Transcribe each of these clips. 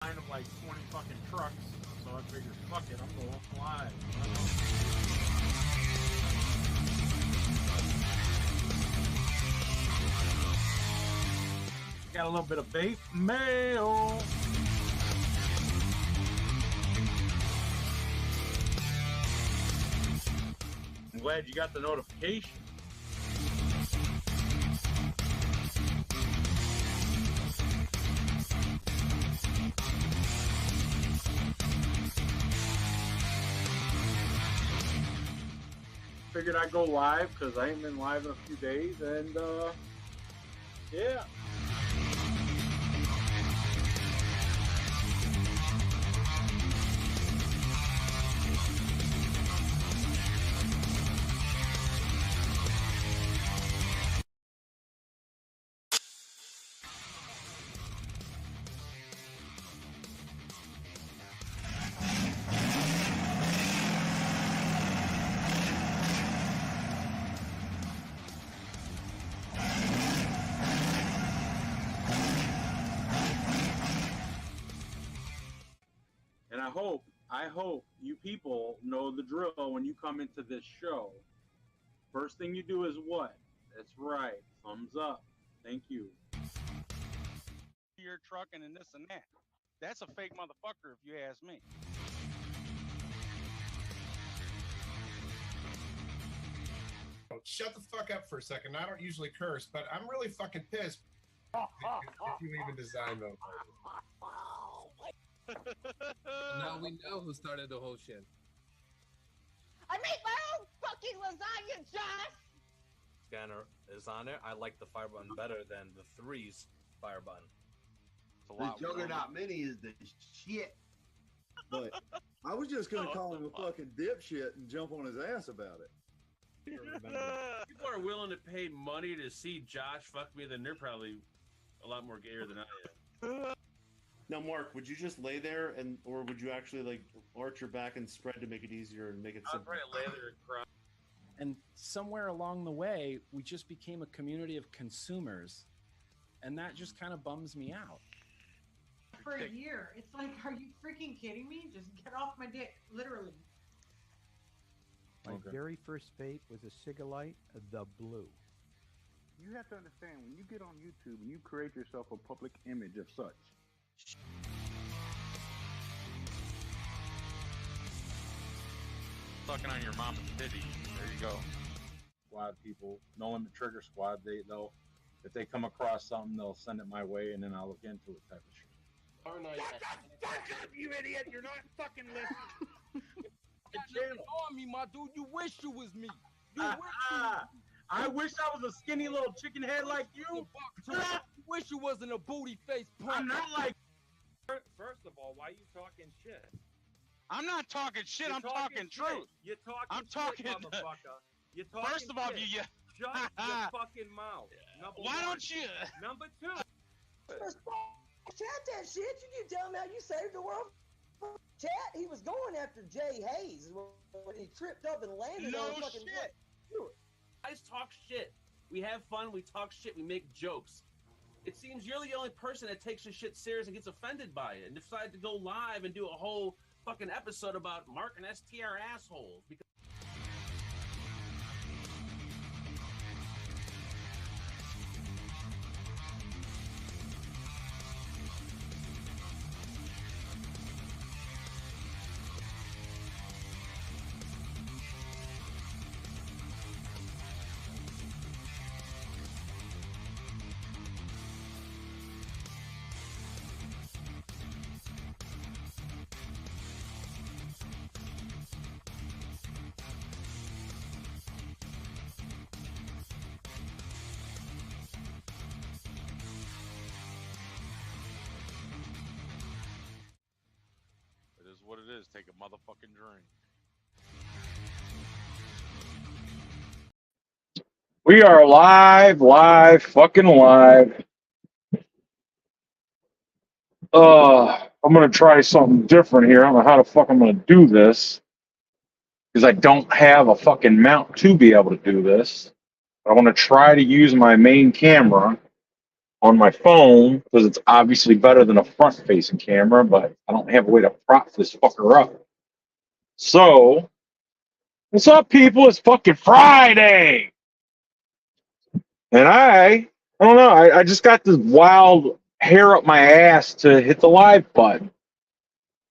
line of like 20 fucking trucks, so I figured, fuck it, I'm going live. Got a little bit of bait mail. I'm glad you got the notification. Figured I'd go live because I ain't been live in a few days, and yeah. And I hope you people know the drill when you come into this show. First thing you do is what? That's right. Thumbs up. Thank you. You're trucking and this and that. That's a fake motherfucker if you ask me. Shut the fuck up for a second. I don't usually curse, but I'm really fucking pissed if you even design those. Now we know who started the whole shit. I made my own fucking lasagna, Josh! Scanner is on there. I like the fire button better than the 3's fire button. This Juggernaut Mini is the shit. But I was just gonna call him a fucking dipshit and jump on his ass about it. People are willing to pay money to see Josh fuck me, then they're probably a lot more gayer than I am. Now, Mark, would you just lay there, or would you actually like arch your back and spread to make it easier and make it simple? I'd probably lay there and cry. And somewhere along the way, we just became a community of consumers, and that just kind of bums me out. For a year, it's like, are you freaking kidding me? Just get off my dick, literally. My very first vape was a Cigalite, the Blue. You have to understand, when you get on YouTube and you create yourself a public image of such, Sucking on your mama's titty. There you go. Squad people, No Limit Trigger Squad, they'll if they come across something, they'll send it my way, and then I'll look into it, type of shit. Shut the fuck up, you idiot! You're not fucking listening. On me, my dude. You wish you was me. I wish I was a skinny little chicken head like you. You wish you wasn't a booty face punk. I'm not like. First of all, why are you talking shit? I'm not talking shit. I'm talking truth. You're talking I'm talking shit, motherfucker. You're talking First of all, shit. you Shut your fucking mouth. Why don't you? Number 2. Chat that shit. You can tell him how you saved the world. Chat, he was going after Jay Hayes when he tripped up and landed on fucking shit. Guys talk shit. We have fun. We talk shit. We make jokes. It seems you're the only person that takes your shit serious and gets offended by it and decided to go live and do a whole fucking episode about Mark and STR assholes. Because What it is, take a motherfucking drink. We are live, fucking live. I'm gonna try something different here. I don't know how the fuck I'm gonna do this because I don't have a fucking mount to be able to do this. I want to try to use my main camera on my phone because it's obviously better than a front-facing camera, but I don't have a way to prop this fucker up. So, what's up, people? It's fucking Friday, and I don't know. I just got this wild hair up my ass to hit the live button.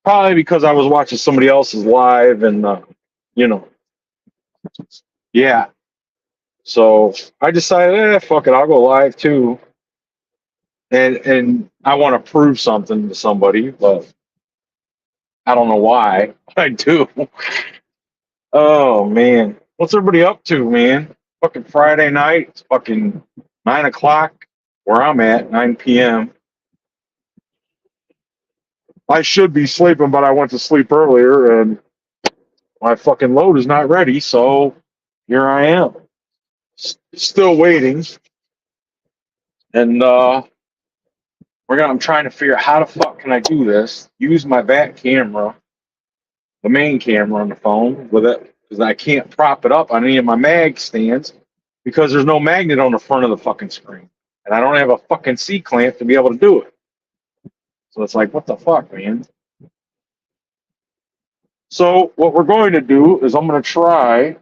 Probably because I was watching somebody else's live, and you know, yeah. So I decided, fuck it, I'll go live too. And I want to prove something to somebody, but I don't know why. I do. Oh man, what's everybody up to, man? Fucking Friday night. It's fucking 9 o'clock where I'm at, 9 p.m. I should be sleeping, but I went to sleep earlier, and my fucking load is not ready. So here I am, still waiting, and I'm trying to figure out how the fuck can I do this. Use my back camera, the main camera on the phone with it, because I can't prop it up on any of my mag stands because there's no magnet on the front of the fucking screen. And I don't have a fucking C clamp to be able to do it. So it's like, what the fuck, man? So what we're going to do is I'm going to try. Let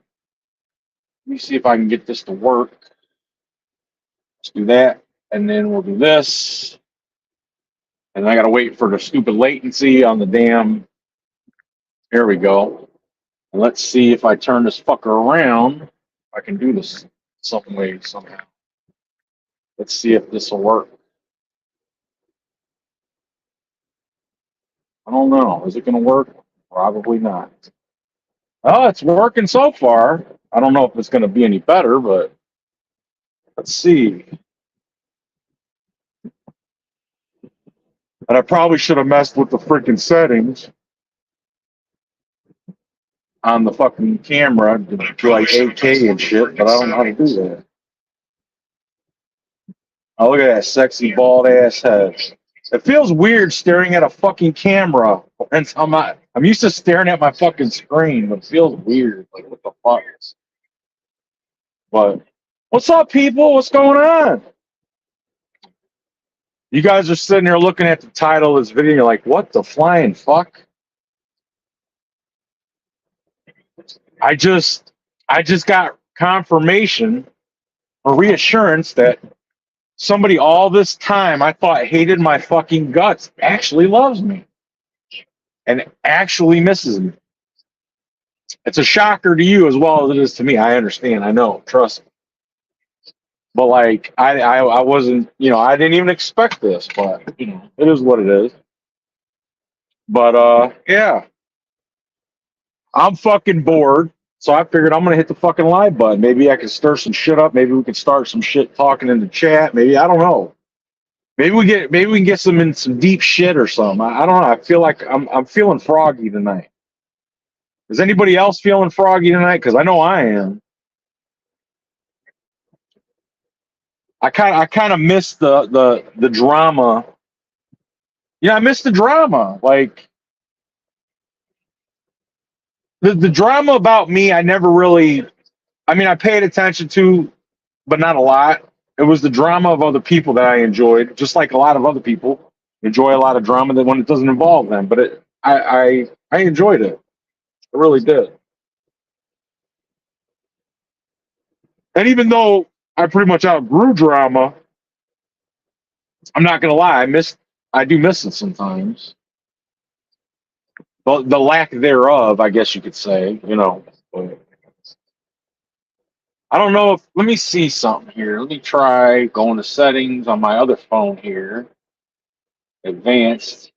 me see if I can get this to work. Let's do that. And then we'll do this. And I got to wait for the stupid latency on the damn. Here we go. And let's see if I turn this fucker around. I can do this some way, somehow. Let's see if this will work. I don't know. Is it going to work? Probably not. Oh, it's working so far. I don't know if it's going to be any better, but let's see. And I probably should have messed with the freaking settings on the fucking camera to do like 8K and shit, but I don't know how to do that. Oh, look at that sexy bald ass head. It feels weird staring at a fucking camera. And I'm used to staring at my fucking screen, but it feels weird. Like, what the fuck? But what's up, people? What's going on? You guys are sitting there looking at the title of this video, and you're like, what the flying fuck? I just got confirmation or reassurance that somebody all this time I thought hated my fucking guts actually loves me and actually misses me. It's a shocker to you as well as it is to me. I understand. I know. Trust me. But like, I wasn't, I didn't even expect this, but it is what it is. But yeah, I'm fucking bored. So I figured I'm gonna hit the fucking live button. Maybe I can stir some shit up. Maybe we can start some shit talking in the chat. Maybe I don't know. Maybe we can get some deep shit or something. I don't know. I feel like I'm feeling froggy tonight. Is anybody else feeling froggy tonight? Because I know I am. I kind of miss the drama. Yeah, I miss the drama. Like the drama about me, I never really. I mean, I paid attention to, but not a lot. It was the drama of other people that I enjoyed, just like a lot of other people enjoy a lot of drama that when it doesn't involve them. But I enjoyed it. I really did. And even though I pretty much outgrew drama, I'm not gonna lie, I do miss it sometimes. But the lack thereof, I guess you could say, But I don't know if let me see something here. Let me try going to settings on my other phone here. Advanced.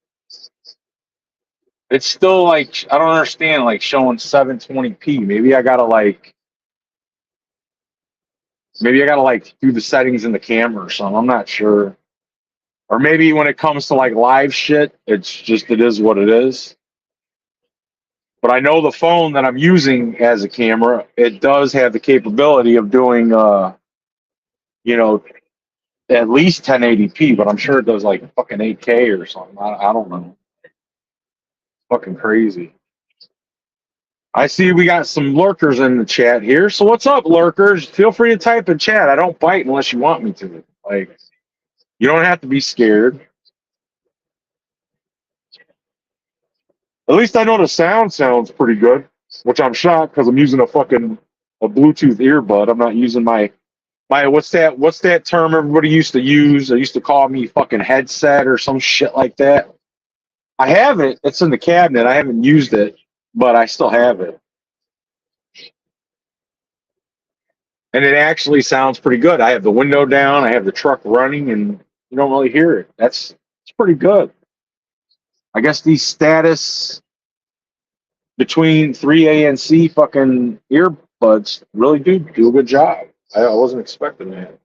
It's still like I don't understand like showing 720p. Maybe I gotta do the settings in the camera or something. I'm not sure. Or maybe when it comes to like live shit, it is what it is. But I know the phone that I'm using as a camera, it does have the capability of doing at least 1080p, but I'm sure it does like fucking 8K or something. I don't know. Fucking crazy. I see we got some lurkers in the chat here. So what's up, lurkers? Feel free to type in chat. I don't bite unless you want me to. Like, You don't have to be scared. At least I know the sound sounds pretty good, which I'm shocked because I'm using a Bluetooth earbud. I'm not using my what's that term everybody used to use? They used to call me fucking headset or some shit like that. I have it. It's in the cabinet. I haven't used it, but I still have it. And it actually sounds pretty good. I have the window down, I have the truck running, and you don't really hear it. It's pretty good. I guess these status between 3A and C fucking earbuds really do a good job. I wasn't expecting that.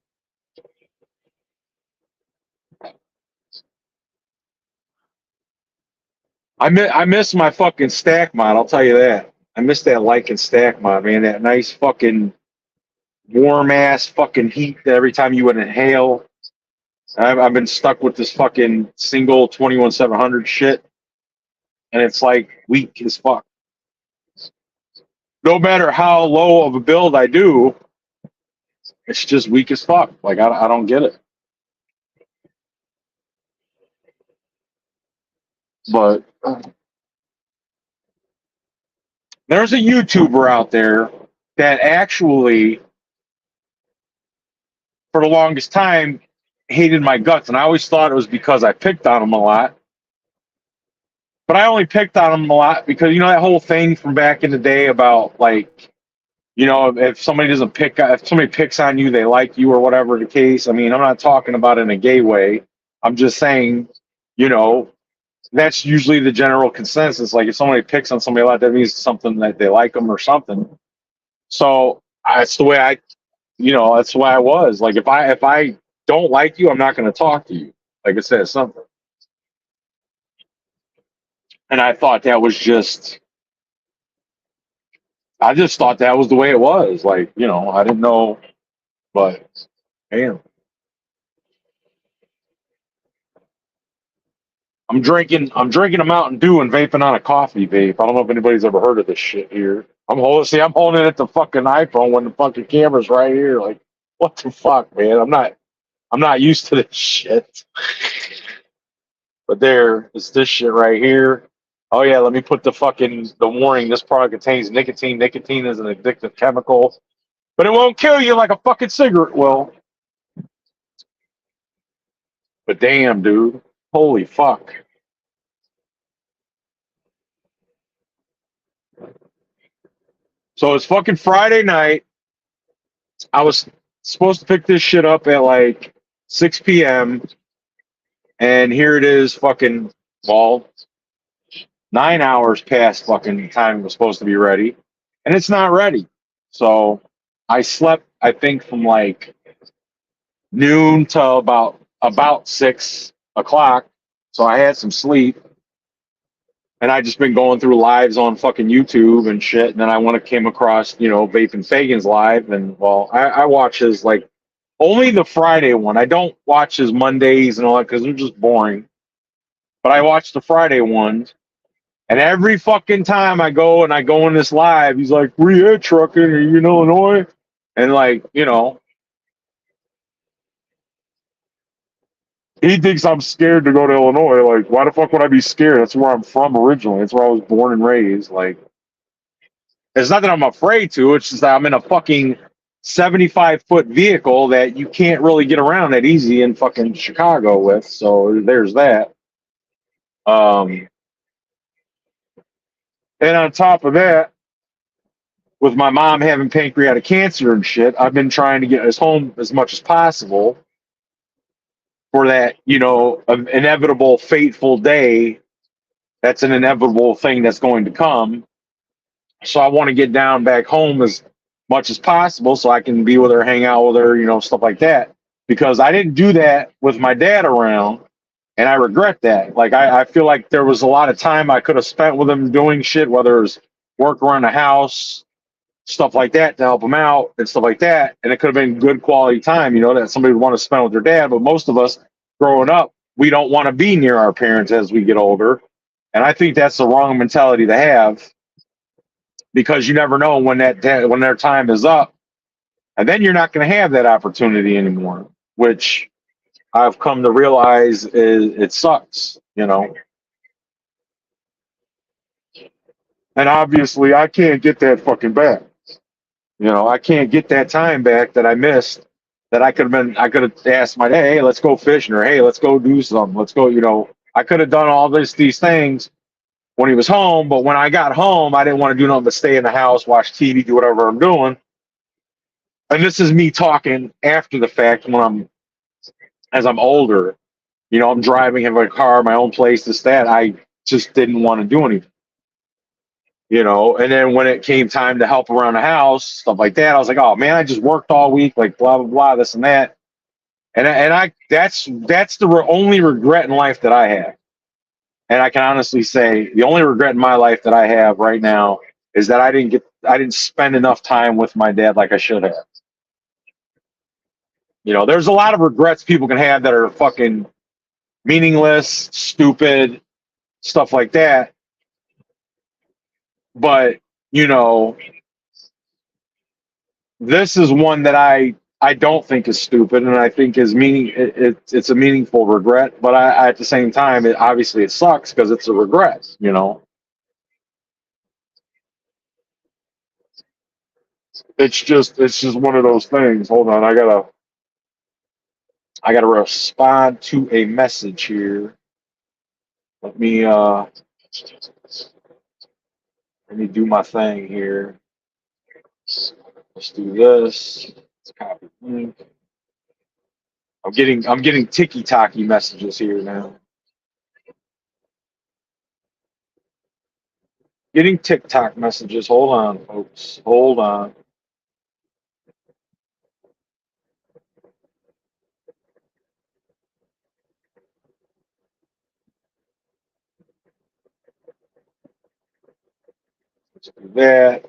I miss my fucking stack mod, I'll tell you that. I miss that Lycan stack mod, man. That nice fucking warm ass fucking heat that every time you would inhale. I've been stuck with this fucking single 21700 shit, and it's like weak as fuck. No matter how low of a build I do, it's just weak as fuck. Like I don't get it. But there's a YouTuber out there that actually, for the longest time, hated my guts, and I always thought it was because I picked on him a lot. But I only picked on him a lot because that whole thing from back in the day about like, if somebody if somebody picks on you, they like you or whatever the case. I mean, I'm not talking about it in a gay way. I'm just saying, that's usually the general consensus. Like if somebody picks on somebody a lot, that means something that they like them or something. So that's the way that's the way I was. Like if I don't like you, I'm not going to talk to you. Like I said, something. And I thought that was I just thought that was the way it was. Like, I didn't know, but damn. I'm drinking a Mountain Dew and vaping on a coffee vape. I don't know if anybody's ever heard of this shit here. I'm holding it at the fucking iPhone when the fucking camera's right here. Like, what the fuck, man? I'm not used to this shit. But it's this shit right here. Oh yeah, let me put the warning. This product contains nicotine. Nicotine is an addictive chemical, but it won't kill you like a fucking cigarette will. But damn, dude. Holy fuck. So it's fucking Friday night. I was supposed to pick this shit up at like 6 p.m. And here it is, fucking, 9 hours past fucking time it was supposed to be ready. And it's not ready. So I slept, I think, from like noon till about 6 o'clock. So I had some sleep. And I just been going through lives on fucking YouTube and shit. And then I came across, Vaping Fagan's live. And I watch his like only the Friday one. I don't watch his Mondays and all that because they're just boring. But I watch the Friday ones. And every fucking time I go in this live, he's like, "Where you at, trucking? Are you in Illinois?" And like, he thinks I'm scared to go to Illinois. Like, why the fuck would I be scared? That's where I'm from originally. That's where I was born and raised. Like, it's not that I'm afraid to. It's just that I'm in a fucking 75-foot vehicle that you can't really get around that easy in fucking Chicago with. So there's that. And on top of that, with my mom having pancreatic cancer and shit, I've been trying to get us home as much as possible for that, inevitable, fateful day. That's an inevitable thing that's going to come. So I want to get down back home as much as possible so I can be with her, hang out with her, stuff like that. Because I didn't do that with my dad around, and I regret that. Like, I feel like there was a lot of time I could have spent with him doing shit, whether it was work around the house, stuff like that, to help him out and stuff like that. And it could have been good quality time, that somebody would want to spend with their dad. But most of us growing up, we don't want to be near our parents as we get older. And I think that's the wrong mentality to have, because you never know when their time is up, and then you're not going to have that opportunity anymore, which I've come to realize it sucks, you know. And obviously, I can't get that fucking back. You know, I can't get that time back that I missed. That I could have been. I could have asked my dad, hey, let's go fishing, or hey, let's go do something. Let's go. You know, I could have done all these things when he was home. But when I got home, I didn't want to do nothing but stay in the house, watch TV, do whatever I'm doing. And this is me talking after the fact as I'm older. You know, I'm driving in my car, my own place, this, that. I just didn't want to do anything. You know, and then when it came time to help around the house, stuff like that, I was like, oh man, I just worked all week, like blah blah blah, this and that. And that's the only regret in life that I have. And I can honestly say the only regret in my life that I have right now is that I didn't spend enough time with my dad like I should have. You know, there's a lot of regrets people can have that are fucking meaningless, stupid, stuff like that. But, you know, this is one that I don't think is stupid, and I think is it's a meaningful regret. But at the same time, obviously it sucks because it's a regret. You know, it's just one of those things. Hold on, I gotta respond to a message here. Let me do my thing here. Let's do this. Let's copy link. I'm getting ticky-tacky messages here now. Getting TikTok messages. Hold on, folks. Hold on. Let's do that.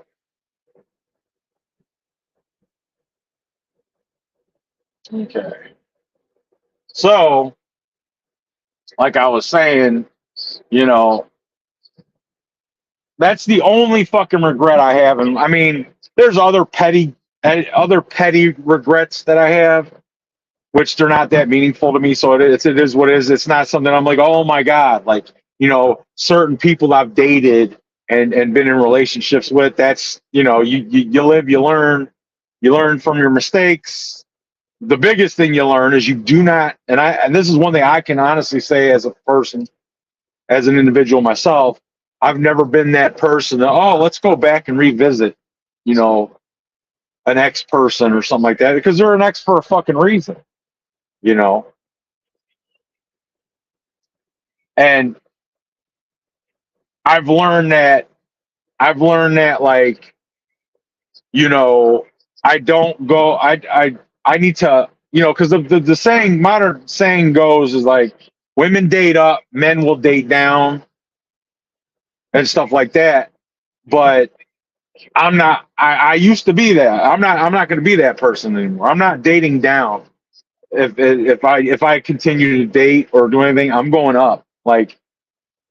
Okay. So, like I was saying, you know, that's the only fucking regret I have. And I mean, there's other petty regrets that I have, which they're not that meaningful to me. So it is what it is. It's not something I'm like, oh my God, like, you know, certain people I've dated and been in relationships with. That's, you know, you live, you learn from your mistakes. The biggest thing you learn is you do not, and this is one thing I can honestly say as a person, as an individual myself, I've never been that person that, oh, let's go back and revisit, you know, an ex person or something like that, because they're an ex for a fucking reason, you know. And I've learned that like, you know, I don't go, I need to, you know, because the saying, modern saying goes is like, women date up, men will date down and stuff like that. But I'm not, I used to be that. I'm not going to be that person anymore. I'm not dating down. If I continue to date or do anything, I'm going up. Like,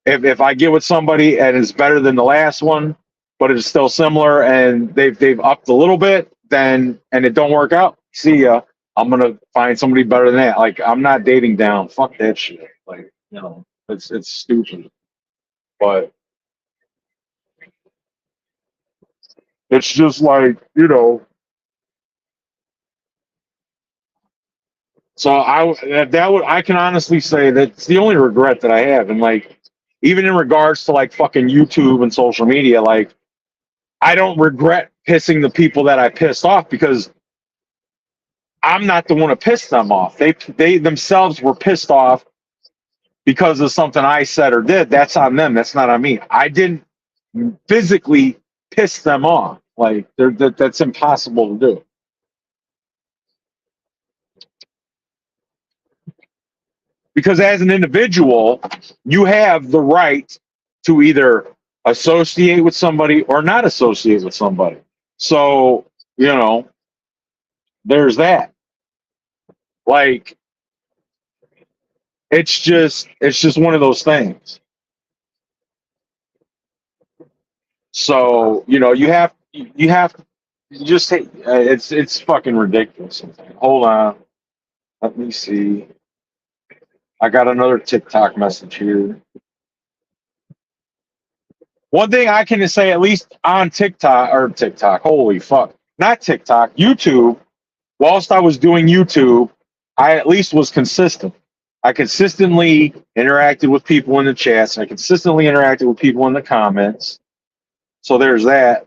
if I get with somebody and it's better than the last one, but it's still similar and they've upped a little bit, then and it don't work out, see ya. I'm gonna find somebody better than that. Like, I'm not dating down. Fuck that shit. Like, you know, it's stupid. But it's just like, you know. So I can honestly say that's the only regret that I have, and like, even in regards to like fucking YouTube and social media, like, I don't regret pissing the people that I pissed off because I'm not the one who pissed them off. They themselves were pissed off because of something I said or did. That's on them. That's not on me. I didn't physically piss them off. Like, that's impossible to do. Because as an individual, you have the right to either associate with somebody or not associate with somebody. So, you know, there's that. Like, it's just one of those things. So, you know, you have you just take it's fucking ridiculous. Hold on. Let me see. I got another TikTok message here. One thing I can say, at least on TikTok, holy fuck, not TikTok, YouTube, whilst I was doing YouTube, I at least was consistent. I consistently interacted with people in the chats. I consistently interacted with people in the comments. So there's that.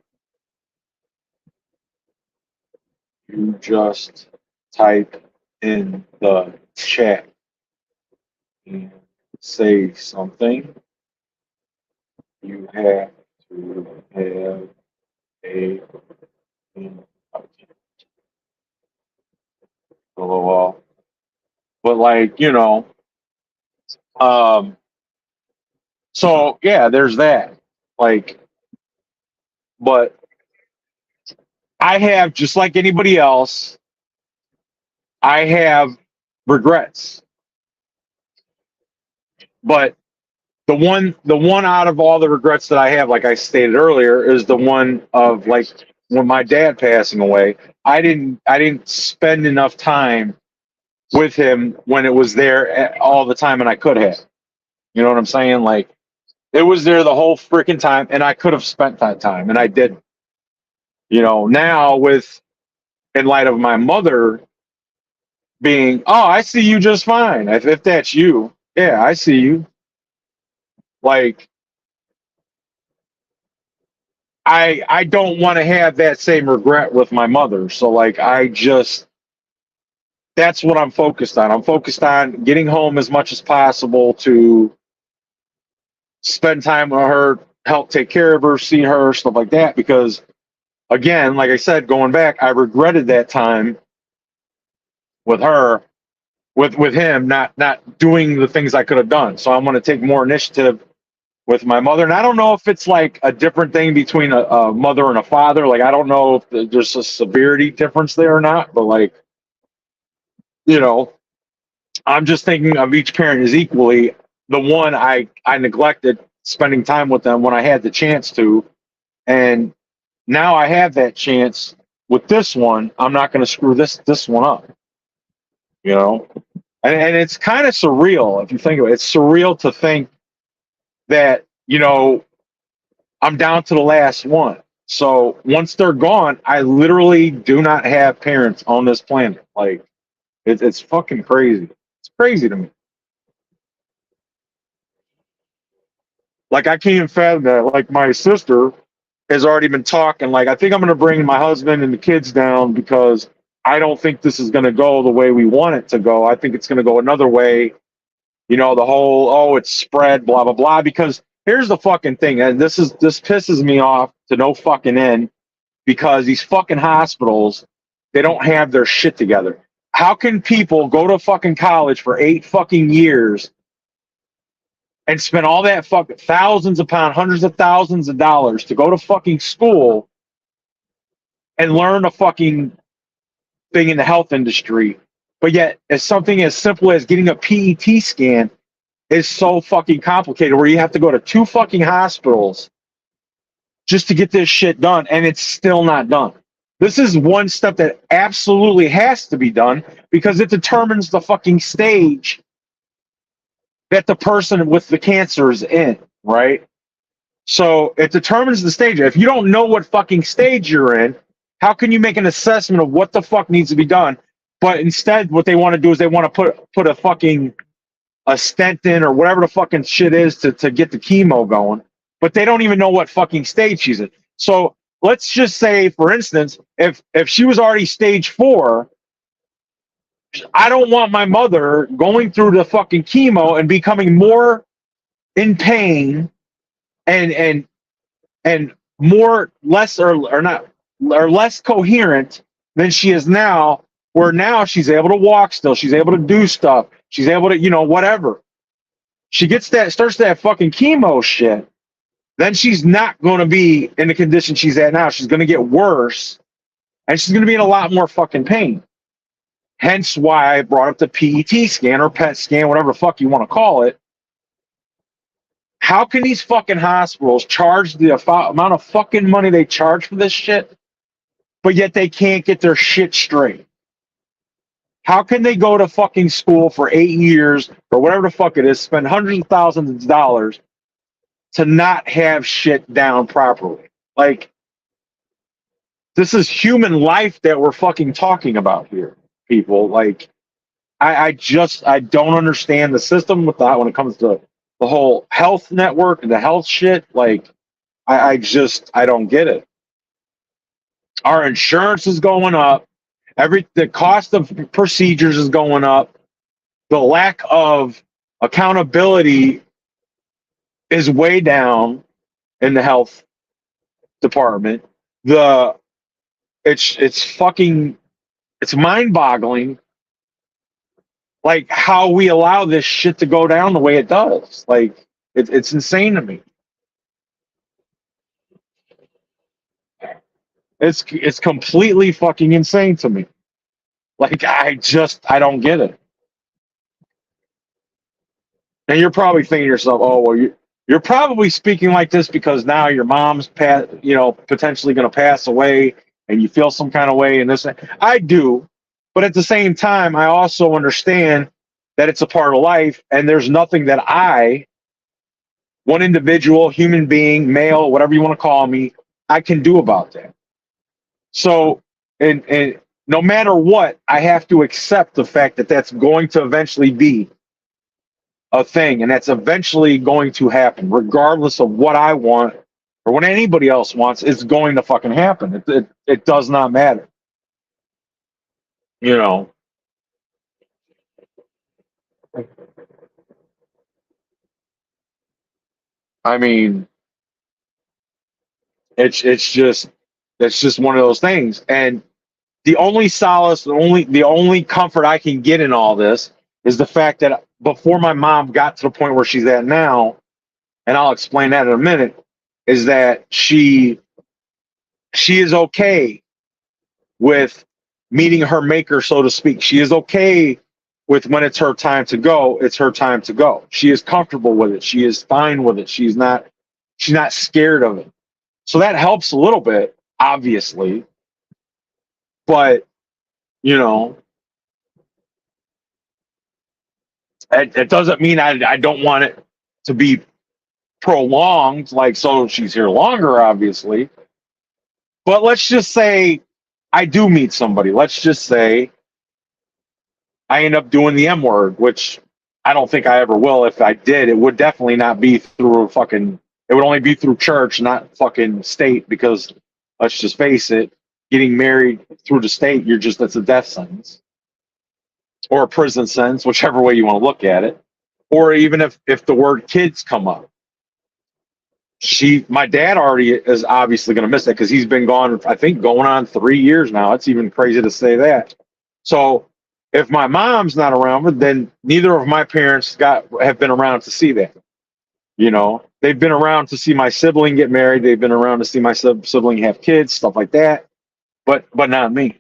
You just type in the chat and say something. You have to have a LOL. But like, so yeah, there's that. Like, but I have, just like anybody else, I have regrets. But the one out of all the regrets that I have, like I stated earlier, is the one of like when my dad passing away. I didn't spend enough time with him when it was there all the time, and I could have. You know what I'm saying? Like, it was there the whole freaking time, and I could have spent that time, and I didn't. Now in light of my mother being, oh, I see you just fine. If that's you, yeah, I see you. Like, I don't want to have that same regret with my mother. So like, that's what I'm focused on. I'm focused on getting home as much as possible to spend time with her, help take care of her, see her, stuff like that. Because again, like I said, going back, I regretted that time with her, with him not doing the things I could have done. So I'm going to take more initiative with my mother. And I don't know if it's like a different thing between a mother and a father. Like, I don't know if there's a severity difference there or not, but like, I'm just thinking of each parent as equally. The one I neglected spending time with them when I had the chance to, and now I have that chance with this one. I'm not going to screw this one up, and it's kind of surreal if you think of it. It's surreal to think that I'm down to the last one. So once they're gone, I literally do not have parents on this planet. Like, it's fucking crazy. It's crazy to me. Like, I can't fathom that. Like, my sister has already been talking. Like, I think I'm going to bring my husband and the kids down because I don't think this is going to go the way we want it to go. I think it's going to go another way. The whole, oh, it's spread, blah, blah, blah. Because here's the fucking thing. And this pisses me off to no fucking end, because these fucking hospitals, they don't have their shit together. How can people go to fucking college for 8 fucking years and spend all that fucking thousands of pounds, hundreds of thousands of dollars to go to fucking school and learn a fucking thing in the health industry, but yet as something as simple as getting a PET scan is so fucking complicated, where you have to go to 2 fucking hospitals just to get this shit done, and it's still not done. This is one step that absolutely has to be done, because it determines the fucking stage that the person with the cancer is in, right? So it determines the stage. If you don't know what fucking stage you're in, how can you make an assessment of what the fuck needs to be done? But instead, what they want to do is they want to put a fucking a stent in, or whatever the fucking shit is to get the chemo going. But they don't even know what fucking stage she's in. So let's just say, for instance, if she was already stage 4, I don't want my mother going through the fucking chemo and becoming more in pain and more less or not or less coherent than she is now, where now she's able to walk still, she's able to do stuff, she's able to, whatever. She starts that fucking chemo shit, then she's not going to be in the condition she's at now. She's going to get worse, and she's going to be in a lot more fucking pain. Hence why I brought up the PET scan or PET scan, whatever the fuck you want to call it. How can these fucking hospitals charge the amount of fucking money they charge for this shit, but yet they can't get their shit straight? How can they go to fucking school for 8 years or whatever the fuck it is, spend hundreds of thousands of dollars to not have shit down properly? Like, this is human life that we're fucking talking about here, people. Like, I don't understand the system with that when it comes to the whole health network and the health shit. Like, I don't get it. Our insurance is going up. The cost of procedures is going up. The lack of accountability is way down in the health department. It's mind-boggling, like how we allow this shit to go down the way it does. Like, it's insane to me. It's completely fucking insane to me. Like, I don't get it. And you're probably thinking to yourself, oh, well, you're probably speaking like this because now your mom's potentially going to pass away, and you feel some kind of way. And this, I do, but at the same time, I also understand that it's a part of life, and there's nothing that one individual, human being, male, whatever you want to call me, I can do about that. So, and no matter what, I have to accept the fact that that's going to eventually be a thing, and that's eventually going to happen, regardless of what I want or what anybody else wants. It's going to fucking happen. It does not matter. You know. I mean, it's just one of those things. And the only solace, the only comfort I can get in all this is the fact that before my mom got to the point where she's at now, and I'll explain that in a minute, is that she is okay with meeting her maker, so to speak. She is okay with when it's her time to go, it's her time to go. She is comfortable with it. She is fine with it. She's not scared of it. So that helps a little bit, obviously. But, you know, it doesn't mean I don't want it to be prolonged, like, so she's here longer, obviously. But let's just say I do meet somebody. Let's just say I end up doing the M word, which I don't think I ever will. If I did, it would definitely not be through it would only be through church, not fucking state, because let's just face it, getting married through the state, that's a death sentence or a prison sentence, whichever way you want to look at it. Or even if the word kids come up. My dad already is obviously going to miss that because he's been gone, I think, going on 3 years now. It's even crazy to say that. So if my mom's not around, then neither of my parents have been around to see that. You know, they've been around to see my sibling get married. They've been around to see my sibling have kids, stuff like that. But not me.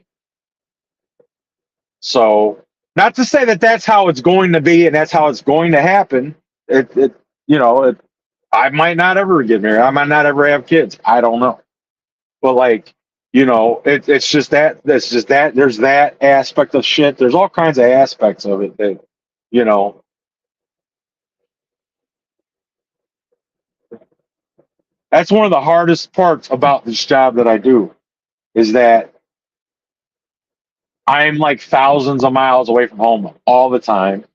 So, not to say that that's how it's going to be and that's how it's going to happen. I might not ever get married. I might not ever have kids. I don't know. But like, it's just that. That's just that. There's that aspect of shit. There's all kinds of aspects of it that, that's one of the hardest parts about this job that I do, is that I'm like thousands of miles away from home all the time.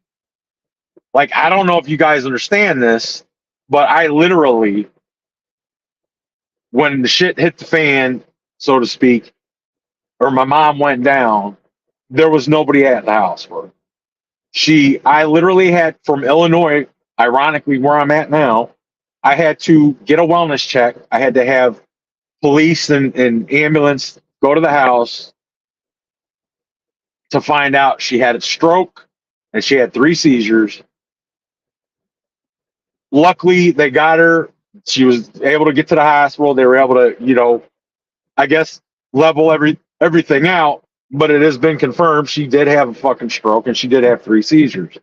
Like, I don't know if you guys understand this, but I literally, when the shit hit the fan, so to speak, or my mom went down, there was nobody at the house for her. I literally had, from Illinois, ironically where I'm at now, I had to get a wellness check. I had to have police and ambulance go to the house to find out she had a stroke and she had 3 seizures. Luckily, they got her. She was able to get to the hospital. They were able to, I guess, level everything out. But it has been confirmed she did have a fucking stroke and she did have 3 seizures.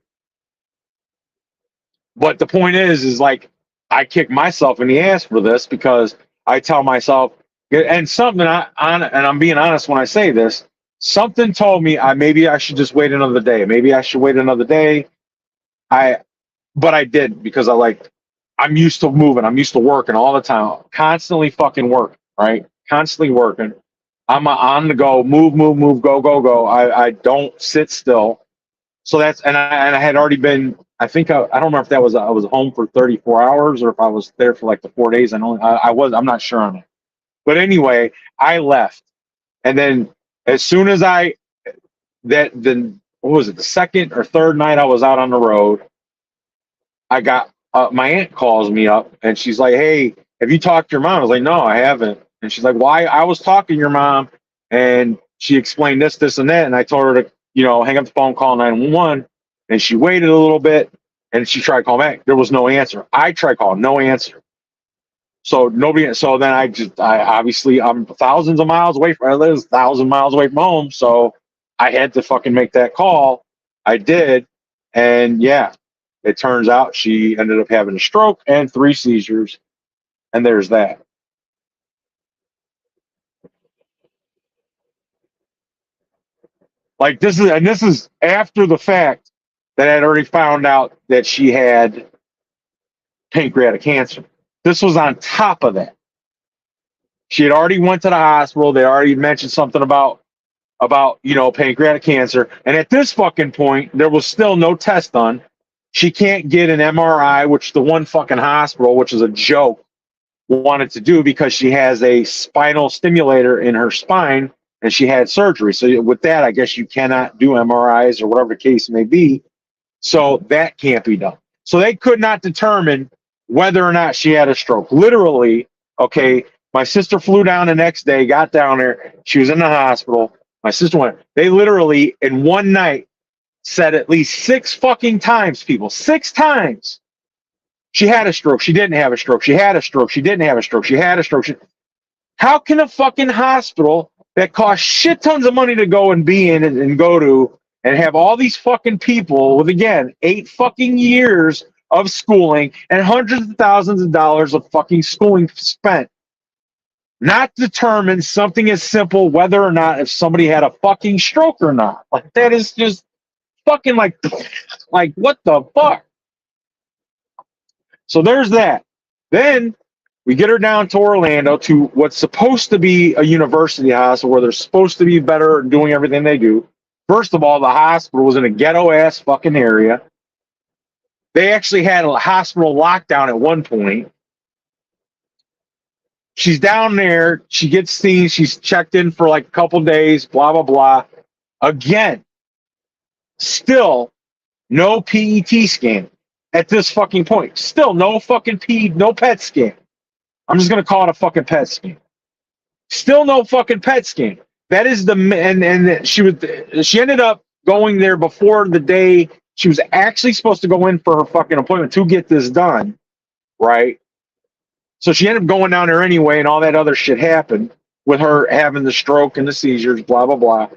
But the point is like, I kick myself in the ass for this because I tell myself, and something and I'm being honest when I say this, Something told me maybe I should just wait another day. Maybe I should wait another day. But I did because I'm used to moving. I'm used to working all the time, constantly fucking working, right? Constantly working. I'm on the go, move, move, move, go, go, go. I don't sit still. So and I had already been. I think I don't remember if that was I was home for 34 hours or if I was there for like the 4 days. I was. I'm not sure on it. But anyway, I left, and then as soon as then what was it, the second or third night I was out on the road, I got my aunt calls me up and she's like, "Hey, have you talked to your mom?" I was like, "No, I haven't." And she's like, "Why?" I was talking to your mom, and she explained this, this, and that, and I told her to, hang up the phone, call 911, and she waited a little bit, and she tried calling back. There was no answer. I tried calling, no answer. So nobody. So then I obviously I'm thousands of miles away from. I live 1,000 miles away from home, so I had to fucking make that call. I did, and yeah, it turns out she ended up having a stroke and 3 seizures, and there's that. Like this is after the fact that I had already found out that she had pancreatic cancer. This was on top of that. She had already went to the hospital. They already mentioned something about pancreatic cancer, and at this fucking point, there was still no test done. She can't get an MRI, which the one fucking hospital, which is a joke, wanted to do because she has a spinal stimulator in her spine and she had surgery. So with that, I guess you cannot do MRIs or whatever the case may be. So that can't be done. So they could not determine whether or not she had a stroke. Literally, okay, my sister flew down the next day, got down there. She was in the hospital. My sister went. They literally, in one night, said at least 6 fucking times, people, 6 times. She had a stroke. She didn't have a stroke. She had a stroke. She didn't have a stroke. She had a stroke. How can a fucking hospital that costs shit tons of money to go and be in and go to and have all these fucking people with, again, 8 fucking years of schooling and hundreds of thousands of dollars of fucking schooling spent, not determine something as simple whether or not if somebody had a fucking stroke or not? Like, that is just fucking like what the fuck? So there's that. Then we get her down to Orlando to what's supposed to be a university hospital where they're supposed to be better at doing everything they do. First of all, the hospital was in a ghetto ass fucking area. They actually had a hospital lockdown at one point. She's down there. She gets seen. She's checked in for like a couple days, blah, blah, blah. Again, still no PET scan at this fucking point. Still no fucking no PET scan. I'm just going to call it a fucking PET scan. Still no fucking PET scan. That is and she ended up going there before the day she was actually supposed to go in for her fucking appointment to get this done, right? So she ended up going down there anyway, and all that other shit happened with her having the stroke and the seizures, blah, blah, blah.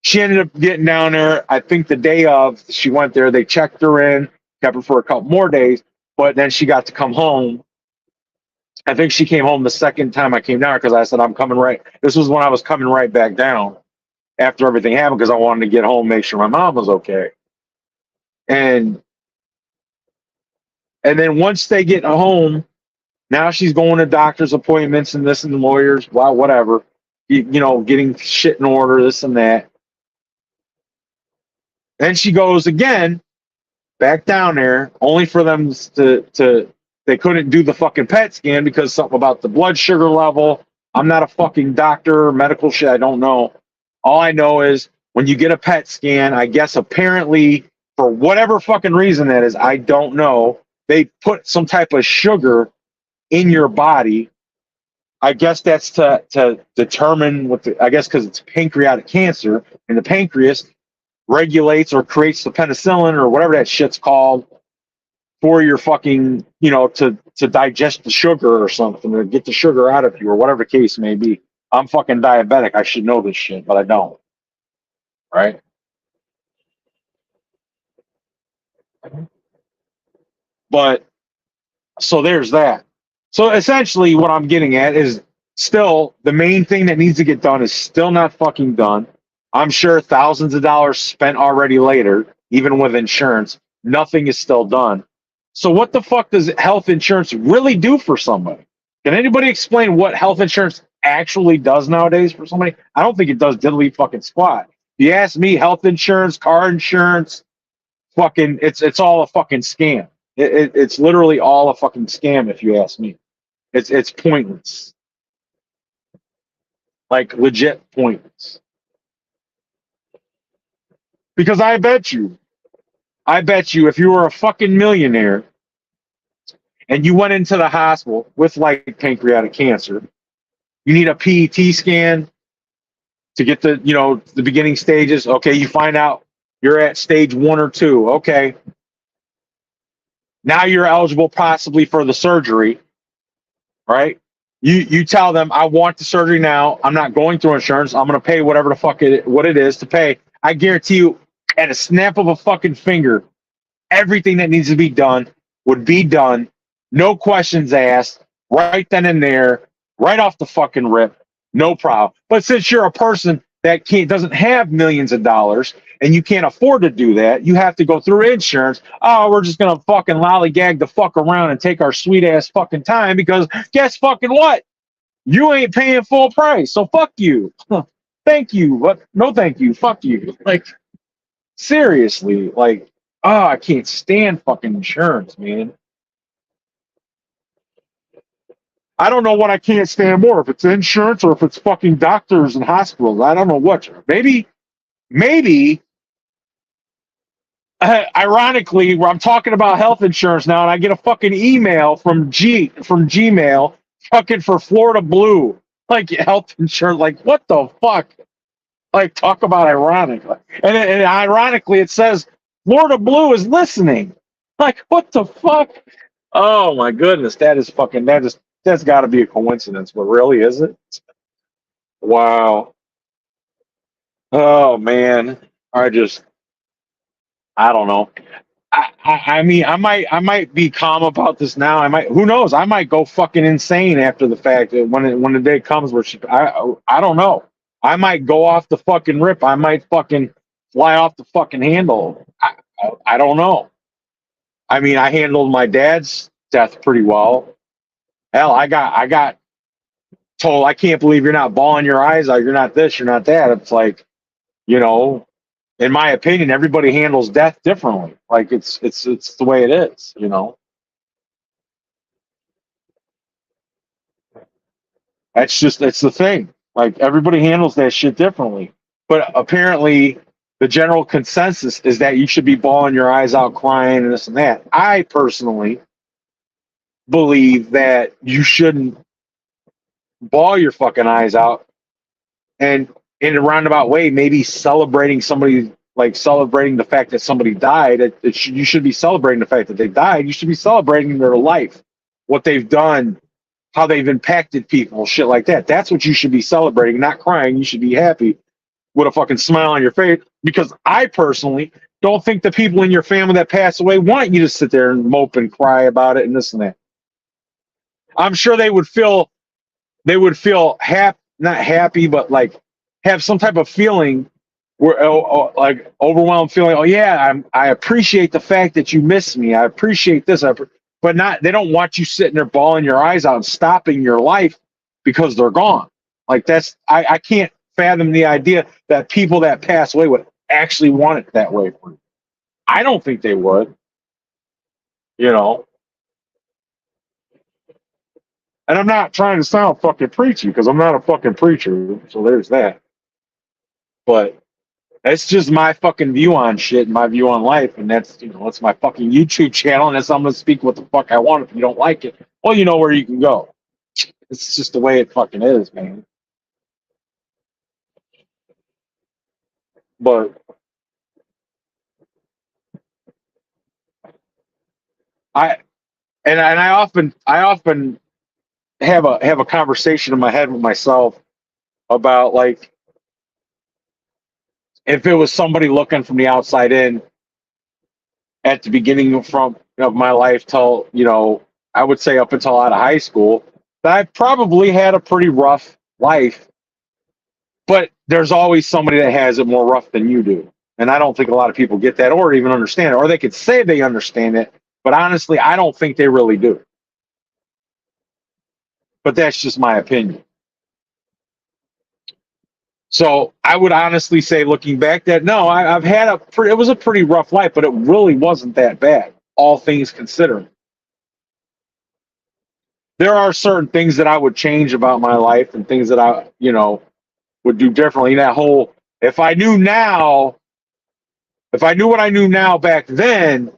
She ended up getting down there, I think the day of she went there, they checked her in, kept her for a couple more days, but then she got to come home. I think she came home the second time I came down because I said, I'm coming right. This was when I was coming right back down after everything happened because I wanted to get home, make sure my mom was okay. And then once they get home, now she's going to doctor's appointments and this and the lawyers, blah, whatever, getting shit in order, this and that. Then she goes again back down there, only for them to they couldn't do the fucking PET scan because something about the blood sugar level. I'm not a fucking doctor, medical shit. I don't know. All I know is when you get a PET scan, I guess apparently for whatever fucking reason that is, I don't know, they put some type of sugar in your body. I guess that's to determine I guess because it's pancreatic cancer and the pancreas regulates or creates the penicillin or whatever that shit's called for your fucking, to digest the sugar or something or get the sugar out of you or whatever the case may be. I'm fucking diabetic. I should know this shit, but I don't. Right? But so there's that. So essentially what I'm getting at is Still, the main thing that needs to get done is still not fucking done. I'm sure thousands of dollars spent already later, even with insurance, nothing is still done. So what the fuck does health insurance really do for somebody? Can anybody explain what health insurance actually does nowadays for somebody? I don't think it does diddly fucking squat. If you ask me, health insurance, car insurance, fucking, it's all a fucking scam. It's literally all a fucking scam if you ask me. It's pointless. Like legit pointless. Because I bet you if you were a fucking millionaire and you went into the hospital with like pancreatic cancer, you need a PET scan to get the beginning stages. Okay, you find out you're at stage 1 or 2. Okay. Now you're eligible possibly for the surgery, right? You tell them, I want the surgery now. I'm not going through insurance. I'm going to pay whatever the fuck what it is to pay. I guarantee you, at a snap of a fucking finger, everything that needs to be done would be done. No questions asked. Right then and there, right off the fucking rip. No problem. But since you're a person that doesn't have millions of dollars and you can't afford to do that, you have to go through insurance. Oh, we're just gonna fucking lollygag the fuck around and take our sweet ass fucking time because guess fucking what? You ain't paying full price, so fuck you. Thank you, but no thank you. Fuck you. Like seriously, like I can't stand fucking insurance, man. I don't know what I can't stand more, if it's insurance or if it's fucking doctors and hospitals. I don't know what. Maybe, ironically, where I'm talking about health insurance now, and I get a fucking email from Gmail, fucking for Florida Blue, like health insurance. Like what the fuck? Like talk about ironic. And ironically, it says Florida Blue is listening. Like what the fuck? Oh my goodness, that's got to be a coincidence, but really, is it? Wow. Oh man, I don't know. I mean, I might be calm about this now. Who knows? I might go fucking insane after the fact when the day comes where I don't know. I might go off the fucking rip. I might fucking fly off the fucking handle. I don't know. I mean, I handled my dad's death pretty well. Hell, I got told, I can't believe you're not bawling your eyes out. You're not this, you're not that. It's like, in my opinion, everybody handles death differently. Like it's the way it is, It's the thing. Like everybody handles that shit differently. But apparently the general consensus is that you should be bawling your eyes out, crying and this and that. I personally believe that you shouldn't bawl your fucking eyes out, and in a roundabout way, maybe celebrating somebody, like celebrating the fact that somebody died. You should be celebrating the fact that they died. You should be celebrating their life, what they've done, how they've impacted people, shit like that. That's what you should be celebrating, not crying. You should be happy with a fucking smile on your face, because I personally don't think the people in your family that pass away want you to sit there and mope and cry about it and this and that. I'm sure they would feel happy, not happy, but like have some type of feeling where like overwhelmed feeling. Oh yeah, I appreciate the fact that you miss me. I appreciate this. But not, they don't want you sitting there bawling your eyes out and stopping your life because they're gone. Like I can't fathom the idea that people that pass away would actually want it that way for you. I don't think they would. And I'm not trying to sound fucking preachy because I'm not a fucking preacher. So there's that. But that's just my fucking view on shit and my view on life. And that's, it's my fucking YouTube channel. And that's, I'm going to speak what the fuck I want. If you don't like it, well, you know where you can go. It's just the way it fucking is, man. But I often have a conversation in my head with myself about, like, if it was somebody looking from the outside in at the beginning of my life till, I would say up until out of high school, that I probably had a pretty rough life, but there's always somebody that has it more rough than you do. And I don't think a lot of people get that or even understand it, or they could say they understand it, but honestly, I don't think they really do. But that's just my opinion. So I would honestly say, looking back, that no, I've had it was a pretty rough life, but it really wasn't that bad, all things considered. There are certain things that I would change about my life and things that I, would do differently. That whole, if I knew what I knew now back then,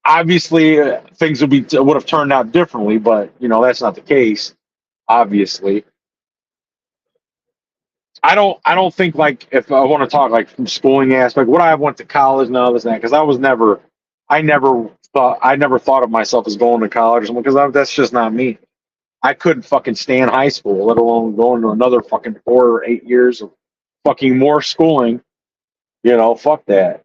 obviously things would have turned out differently, but that's not the case, obviously. I don't think, like, if I want to talk like from schooling aspect, would I have went to college and all this and that? Because I never thought of myself as going to college or something, because that's just not me. I couldn't fucking stand high school, let alone going to another fucking 4 or 8 years of fucking more schooling. Fuck that.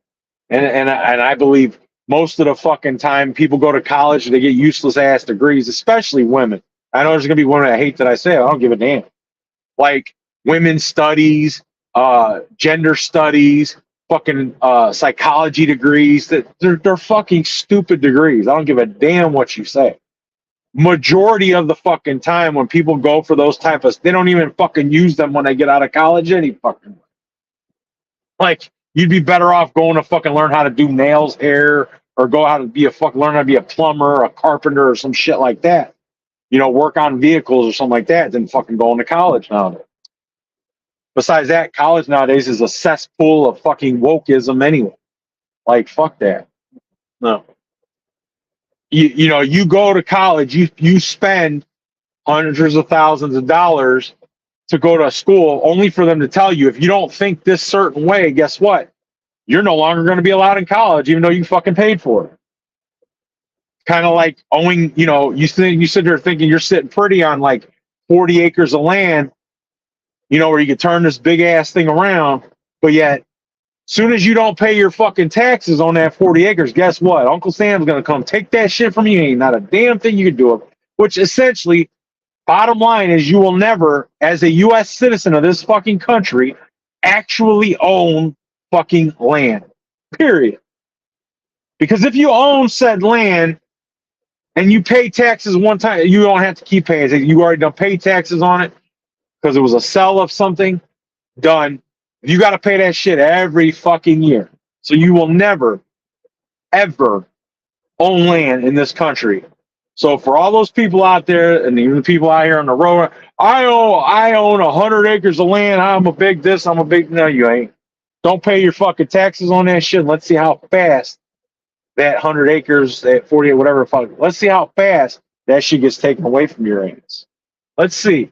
And I believe most of the fucking time people go to college, they get useless ass degrees, especially women. I know there's gonna be women that hate that I say it. I don't give a damn. Like women's studies, gender studies, fucking psychology degrees. That they're fucking stupid degrees. I don't give a damn what you say. Majority of the fucking time when people go for those they don't even fucking use them when they get out of college any fucking way. Like, you'd be better off going to fucking learn how to do nails, hair, or learn how to be a plumber, a carpenter, or some shit like that. Work on vehicles or something like that, than fucking going to college nowadays. Besides that, college nowadays is a cesspool of fucking wokeism anyway. Like, fuck that. No. You go to college, you spend hundreds of thousands of dollars to go to a school, only for them to tell you, if you don't think this certain way, guess what? You're no longer going to be allowed in college, even though you fucking paid for it. Kind of like owing, you sit there thinking you're sitting pretty on like 40 acres of land, where you could turn this big ass thing around, but yet, soon as you don't pay your fucking taxes on that 40 acres, guess what? Uncle Sam's going to come take that shit from you. Ain't not a damn thing you can do. Which essentially, bottom line is, you will never, as a U.S. citizen of this fucking country, actually own fucking land. Period. Because if you own said land and you pay taxes one time, you don't have to keep paying. You already done pay taxes on it because it was a sell of something. Done. You got to pay that shit every fucking year. So you will never, ever own land in this country. So for all those people out there, and even the people out here on the road, I own 100 acres of land. I'm a big this. I'm a big no. You ain't. Don't pay your fucking taxes on that shit. Let's see how fast that 100 acres, that 40, whatever. Let's see how fast that shit gets taken away from your hands. Let's see.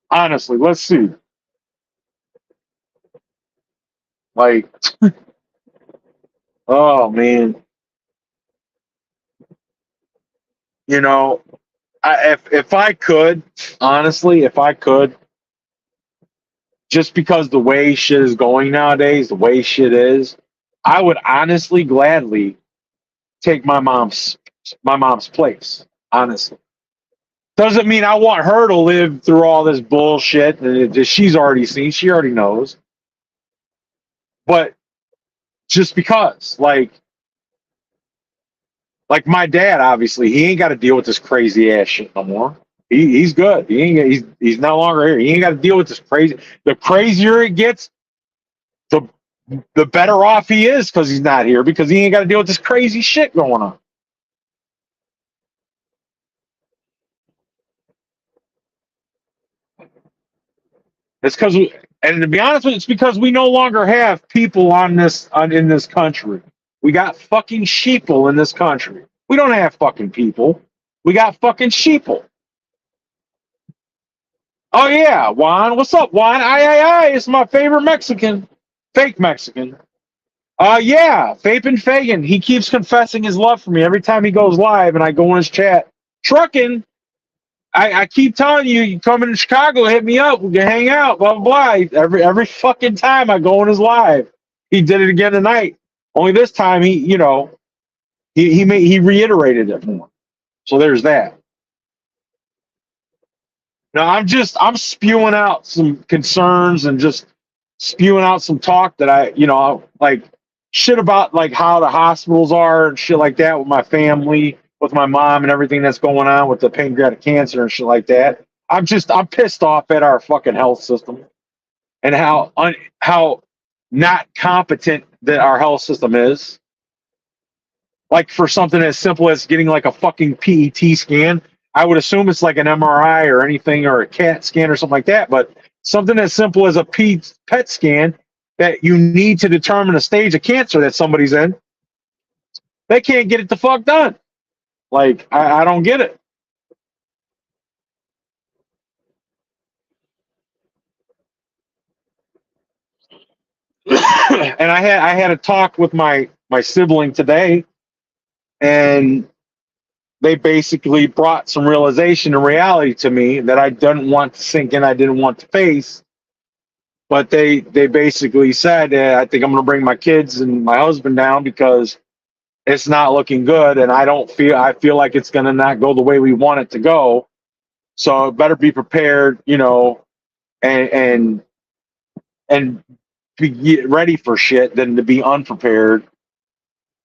Honestly, let's see. Like, oh man, if I could, honestly, if I could, just because the way shit is going nowadays, the way shit is, I would honestly gladly take my mom's place. Honestly, doesn't mean I want her to live through all this bullshit that she's already seen. She already knows. But just because, like my dad, obviously, he ain't got to deal with this crazy ass shit no more. He's good. He's no longer here. He ain't got to deal with this crazy. The crazier it gets, the better off he is, because he's not here, because he ain't got to deal with this crazy shit going on. It's because, and to be honest with you, it's because we no longer have people in this country. We got fucking sheeple in this country. We don't have fucking people. We got fucking sheeple. Oh yeah, Juan. What's up, Juan? Aye. It's my favorite Mexican. Fake Mexican. Yeah, Fapin Fagan. He keeps confessing his love for me every time he goes live and I go in his chat. Trucking. I keep telling you, you come into Chicago, hit me up, we can hang out, blah, blah, blah. Every fucking time I go in his live. He did it again tonight. Only this time he He reiterated it more. So there's that. Now I'm spewing out some concerns and just spewing out some talk that I, like shit about like how the hospitals are and shit like that with my family, with my mom and everything that's going on with the pancreatic cancer and shit like that. I'm pissed off at our fucking health system and how not competent that our health system is. Like for something as simple as getting like a fucking PET scan, I would assume it's like an MRI or anything or a CAT scan or something like that. But something as simple as a PET scan that you need to determine a stage of cancer that somebody's in, they can't get it the fuck done. Like I don't get it. And I had a talk with my sibling today, and they basically brought some realization and reality to me that I didn't want to sink in, I didn't want to face. But they basically said, I think I'm going to bring my kids and my husband down because it's not looking good, and I feel like it's going to not go the way we want it to go. So better be prepared, and be get ready for shit than to be unprepared.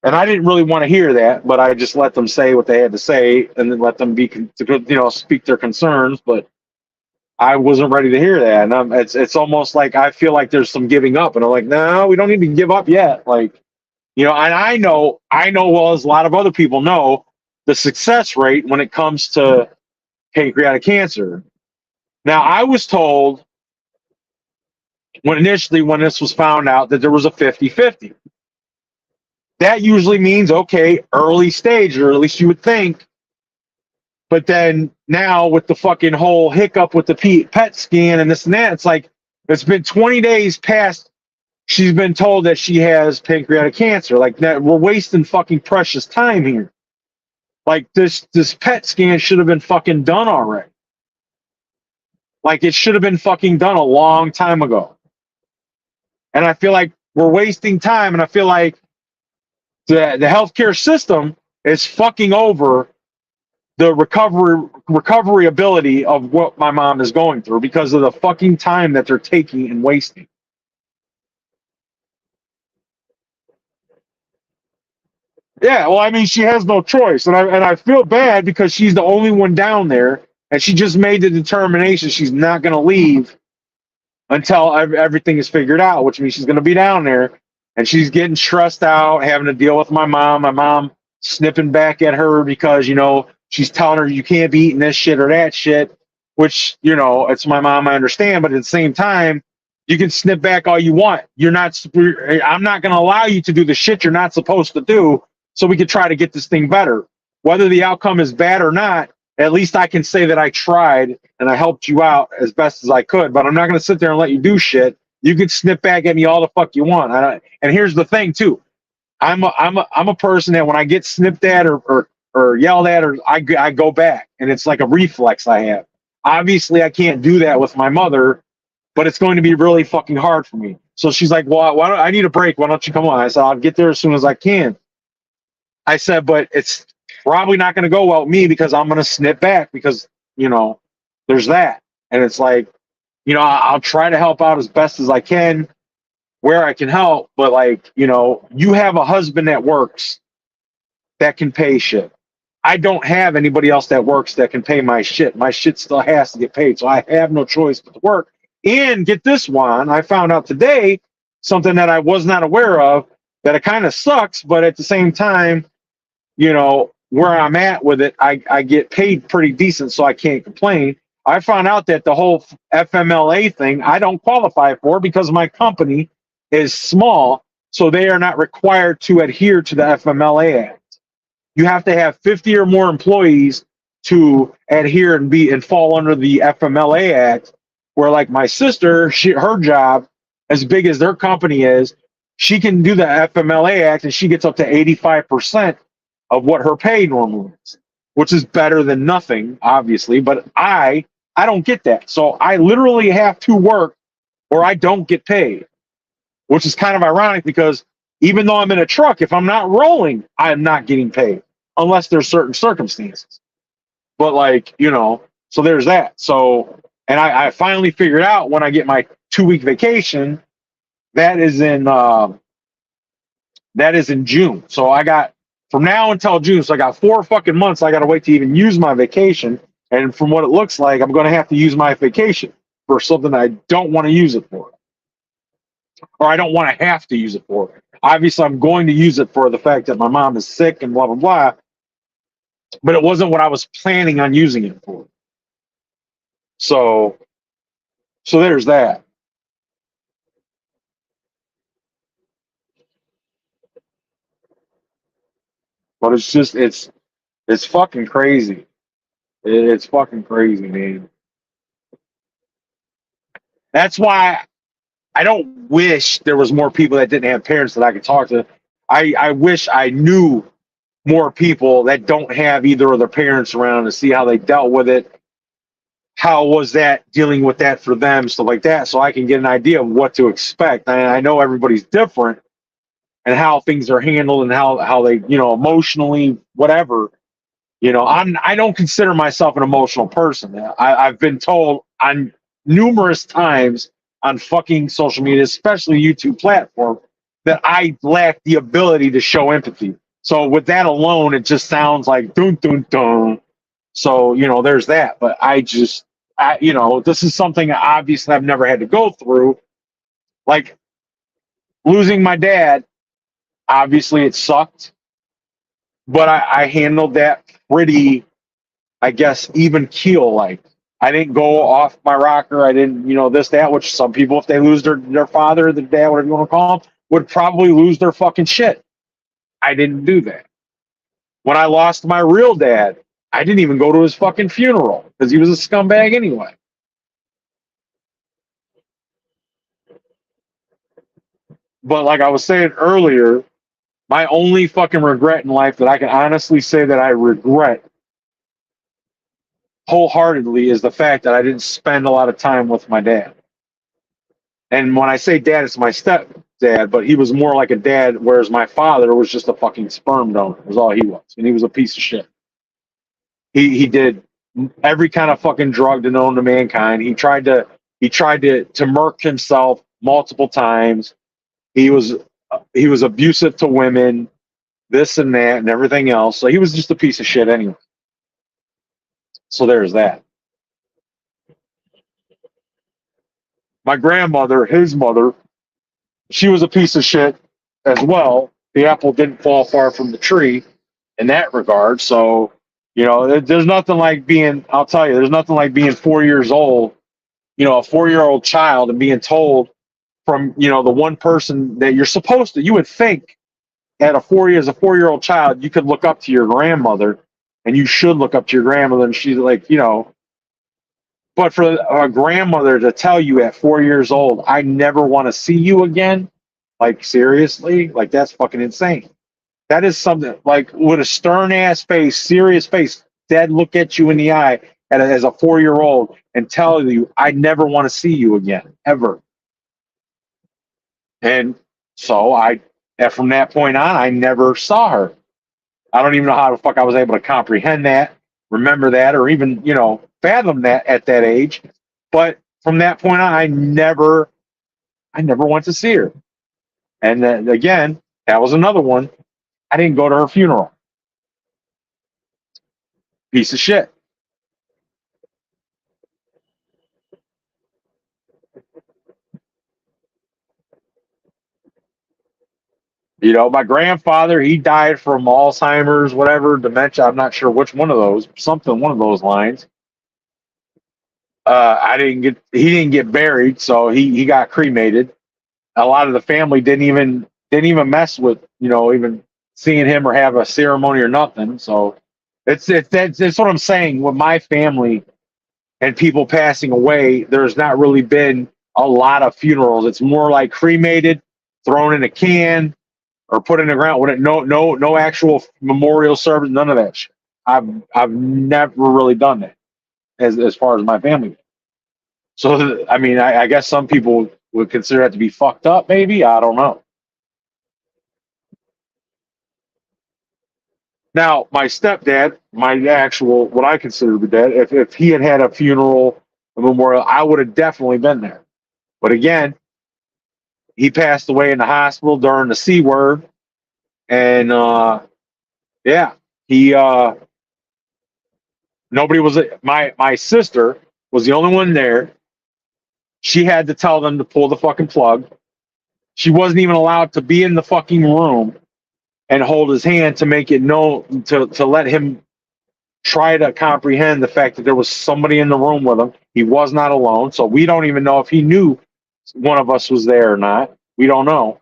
And I didn't really want to hear that, but I just let them say what they had to say, and then let them speak their concerns. But I wasn't ready to hear that, and it's almost like I feel like there's some giving up, and I'm like, no, we don't need to give up yet. Like, and I know well as a lot of other people know the success rate when it comes to pancreatic cancer. Now, I was told when this was found out that there was a 50-50. That usually means, okay, early stage, or at least you would think. But then now with the fucking whole hiccup with the PET scan and this and that, it's like it's been 20 days past she's been told that she has pancreatic cancer. Like that, we're wasting fucking precious time here. Like this PET scan should have been fucking done already. Like it should have been fucking done a long time ago. And I feel like we're wasting time, and I feel like the healthcare system is fucking over the recovery ability of what my mom is going through because of the fucking time that they're taking and wasting. Yeah, well, I mean, she has no choice, and I feel bad because she's the only one down there, and she just made the determination she's not going to leave until everything is figured out, which means she's going to be down there, and she's getting stressed out, having to deal with my mom. My mom snipping back at her because she's telling her you can't be eating this shit or that shit, which it's my mom. I understand, but at the same time, you can snip back all you want. I'm not going to allow you to do the shit you're not supposed to do, so we could try to get this thing better. Whether the outcome is bad or not, at least I can say that I tried and I helped you out as best as I could. But I'm not going to sit there and let you do shit. You can snip back at me all the fuck you want. And here's the thing too, I'm a person that when I get snipped at or yelled at, or I go back, and it's like a reflex I have. Obviously, I can't do that with my mother, but it's going to be really fucking hard for me. So she's like, well, why don't I need a break? Why don't you come on? I said, I'll get there as soon as I can. I said, but it's probably not going to go well with me because I'm going to snip back because, there's that. And it's like, I'll try to help out as best as I can where I can help. But like, you have a husband that works that can pay shit. I don't have anybody else that works that can pay my shit. My shit still has to get paid. So I have no choice but to work. And get this one, I found out today something that I was not aware of, that it kind of sucks, but at the same time, where I'm at with it, I get paid pretty decent, so I can't complain. I found out that the whole FMLA thing I don't qualify for because my company is small, so they are not required to adhere to the FMLA Act. You have to have 50 or more employees to adhere and fall under the FMLA Act. Where like my sister, her job, as big as their company is, she can do the FMLA Act and she gets up to 85% of what her pay normally is, which is better than nothing, obviously. But I don't get that. So I literally have to work or I don't get paid, which is kind of ironic because Even though I'm in a truck, if I'm not rolling, I'm not getting paid unless there's certain circumstances. But like, so there's that. So, and I finally figured out when I get my 2-week vacation, that is in June. So I got from now until June. So I got 4 fucking months. I got to wait to even use my vacation. And from what it looks like, I'm going to have to use my vacation for something I don't want to use it for, or I don't want to have to use it for. Obviously, I'm going to use it for the fact that my mom is sick and blah blah blah. But it wasn't what I was planning on using it for. So there's that. But it's just it's fucking crazy. It's fucking crazy, man. That's why I don't wish there was more people that didn't have parents that I could talk to. I wish I knew more people that don't have either of their parents around to see how they dealt with it. How was that dealing with that for them, stuff like that, so I can get an idea of what to expect. And I know everybody's different and how things are handled and how they, emotionally, whatever. I don't consider myself an emotional person. I've been told on numerous times on fucking social media, especially YouTube platform, that I lack the ability to show empathy. So with that alone, it just sounds like dun dun dun. So there's that. But this is something obviously I've never had to go through. Like losing my dad, obviously it sucked, but I handled that pretty, I guess, even keel. Like I didn't go off my rocker. I didn't, this, that, which some people, if they lose their father, their dad, whatever you want to call them, would probably lose their fucking shit. I didn't do that. When I lost my real dad, I didn't even go to his fucking funeral because he was a scumbag anyway. But like I was saying earlier, my only fucking regret in life that I can honestly say that I regret wholeheartedly is the fact that I didn't spend a lot of time with my dad. And when I say dad, it's my stepdad, but he was more like a dad, whereas my father was just a fucking sperm donor, was all he was. And he was a piece of shit. He did every kind of fucking drug to known to mankind. He tried to murk himself multiple times. He was abusive to women, this and that and everything else. So he was just a piece of shit anyway. So there's that. My grandmother, his mother, she was a piece of shit as well. The apple didn't fall far from the tree in that regard. So, there's nothing like I'll tell you, there's nothing like being 4 years old, a 4-year-old child, and being told from, the one person that you're supposed to, you would think as a 4-year-old child, you could look up to your grandmother, and you should look up to your grandmother. And she's like, but for a grandmother to tell you at 4 years old, I never want to see you again, like seriously, like that's fucking insane. That is something like with a stern ass face, serious face, dead look at you in the eye as a 4-year-old and tell you, I never want to see you again, ever. And so from that point on, I never saw her. I don't even know how the fuck I was able to comprehend that, remember that, or even, fathom that at that age. But from that point on, I never went to see her. And then again, that was another one. I didn't go to her funeral. Piece of shit. My grandfather, he died from Alzheimer's, whatever, dementia. I'm not sure which one of those, one of those lines. He didn't get buried, so he got cremated. A lot of the family didn't even mess with, even seeing him or have a ceremony or nothing. So it's what I'm saying with my family and people passing away. There's not really been a lot of funerals. It's more like cremated, thrown in a can, or put in the ground. No actual memorial service, none of that shit. I've never really done that as far as my family. So I guess some people would consider that to be fucked up. Maybe, I don't know. Now, my stepdad, my actual, what I consider the dad, if he had had a funeral, a memorial, I would have definitely been there. But again, he passed away in the hospital during the C word. And yeah, he, nobody was, my sister was the only one there. She had to tell them to pull the fucking plug. She wasn't even allowed to be in the fucking room and hold his hand to make it known, to let him try to comprehend the fact that there was somebody in the room with him. He was not alone. So we don't even know if he knew one of us was there or not. We don't know.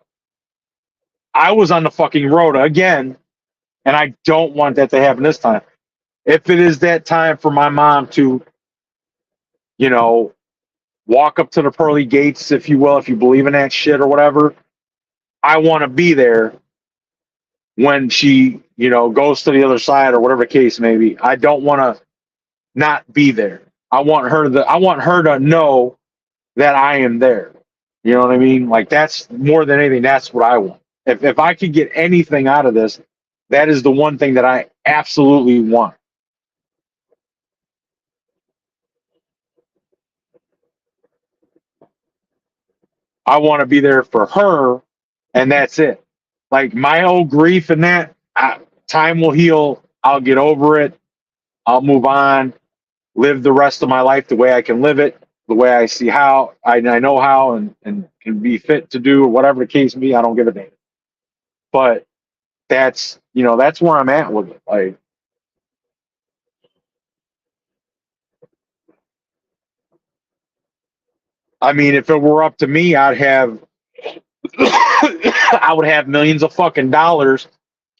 I was on the fucking road again, and I don't want that to happen this time. If it is that time for my mom to, you know, walk up to the pearly gates, if you will, if you believe in that shit or whatever, I want to be there when she, goes to the other side or whatever the case may be. I don't want to not be there. I want her to know that I am there. You know what I mean? Like, that's more than anything, that's what I want. If I could get anything out of this, that is the one thing that I absolutely want. I want to be there for her, and that's it. Like, my old grief and that, time will heal. I'll get over it. I'll move on, live the rest of my life the way I can live it, the way I see how, I know how, and can be fit to do, whatever the case may be. I don't give a damn. But that's where I'm at with it. Like, I mean, if it were up to me, I would have millions of fucking dollars.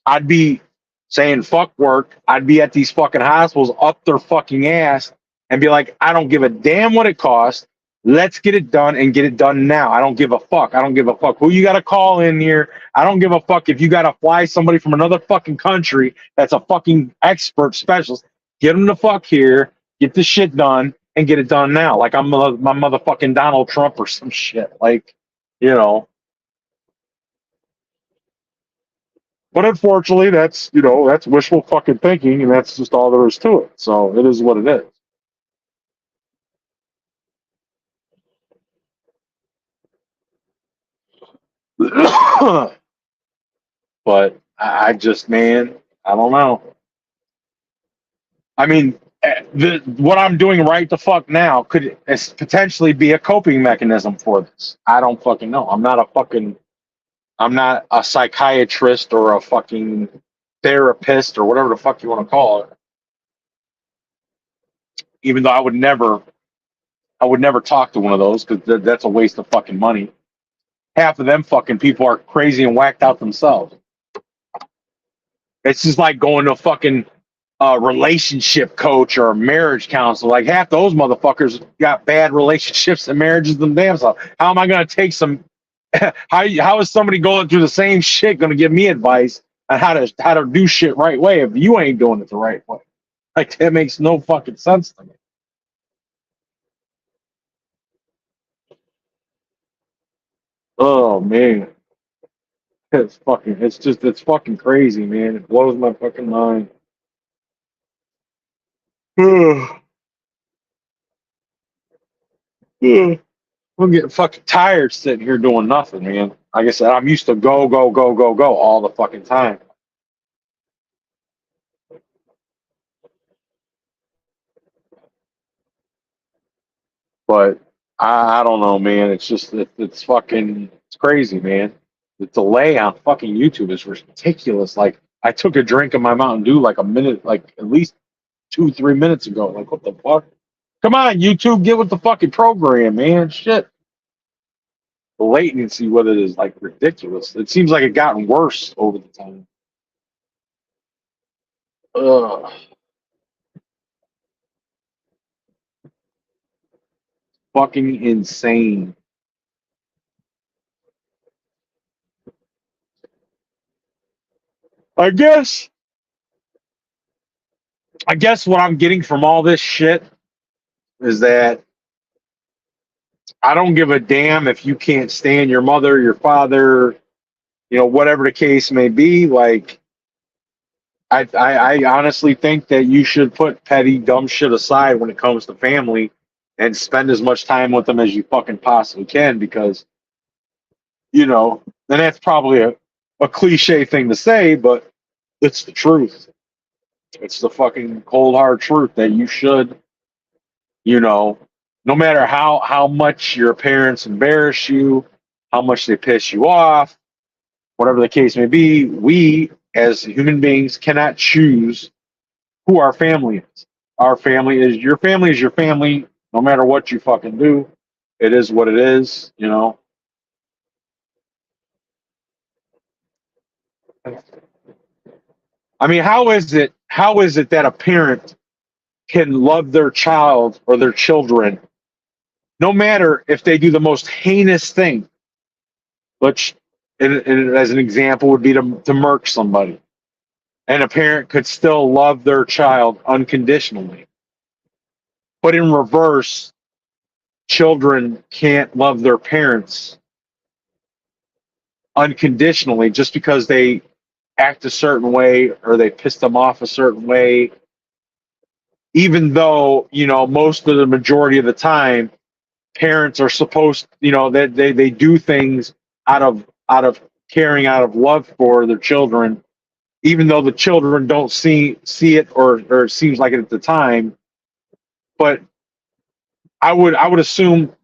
I'd be saying fuck work. I'd be at these fucking hospitals up their fucking ass and be like, I don't give a damn what it costs. Let's get it done and get it done now. I don't give a fuck. I don't give a fuck who you got to call in here. I don't give a fuck if you got to fly somebody from another fucking country that's a fucking expert specialist. Get them the fuck here, get the shit done, and get it done now. Like I'm my motherfucking Donald Trump or some shit. Like, you know. But unfortunately, that's wishful fucking thinking, and that's just all there is to it. So it is what it is. But I just, man, I don't know. I mean, what I'm doing right the fuck now could potentially be a coping mechanism for this. I don't fucking know. I'm not a psychiatrist or a fucking therapist or whatever the fuck you want to call it. Even though I would never talk to one of those because that's a waste of fucking money. Half of them fucking people are crazy and whacked out themselves. It's just like going to a fucking relationship coach or a marriage counselor. Like, half those motherfuckers got bad relationships and marriages them damn self. How am I going to take some? How is somebody going through the same shit going to give me advice on how to do shit right way if you ain't doing it the right way? Like, that makes no fucking sense to me. Oh man, it's fucking crazy, man. It blows my fucking mind. I'm getting fucking tired sitting here doing nothing, man. Like I said, I'm used to go, go, go, go, go all the fucking time. But I don't know, man. It's just it's fucking it's crazy, man. The delay on fucking YouTube is ridiculous. Like, I took a drink of my Mountain Dew like a minute, like at least 2-3 minutes ago. Like, what the fuck? Come on, YouTube, get with the fucking program, man. Shit. The latency with it is like ridiculous. It seems like it gotten worse over the time. Ugh. Fucking insane. I guess what I'm getting from all this shit is that I don't give a damn if you can't stand your mother, your father, whatever the case may be. Like, I honestly think that you should put petty dumb shit aside when it comes to family and spend as much time with them as you fucking possibly can, because and that's probably a cliche thing to say, but it's the truth. It's the fucking cold hard truth that you should, no matter how much your parents embarrass you, how much they piss you off, whatever the case may be, we as human beings cannot choose who our family is. Our family is your family, no matter what you fucking do. It is what it is. I mean, how is it that a parent can love their child or their children no matter if they do the most heinous thing, which and as an example would be to murk somebody, and a parent could still love their child unconditionally, but in reverse, children can't love their parents unconditionally just because they act a certain way or they piss them off a certain way, even though most of the majority of the time parents are supposed, that they do things out of caring, out of love for their children, even though the children don't see it, or it seems like it at the time. But I would assume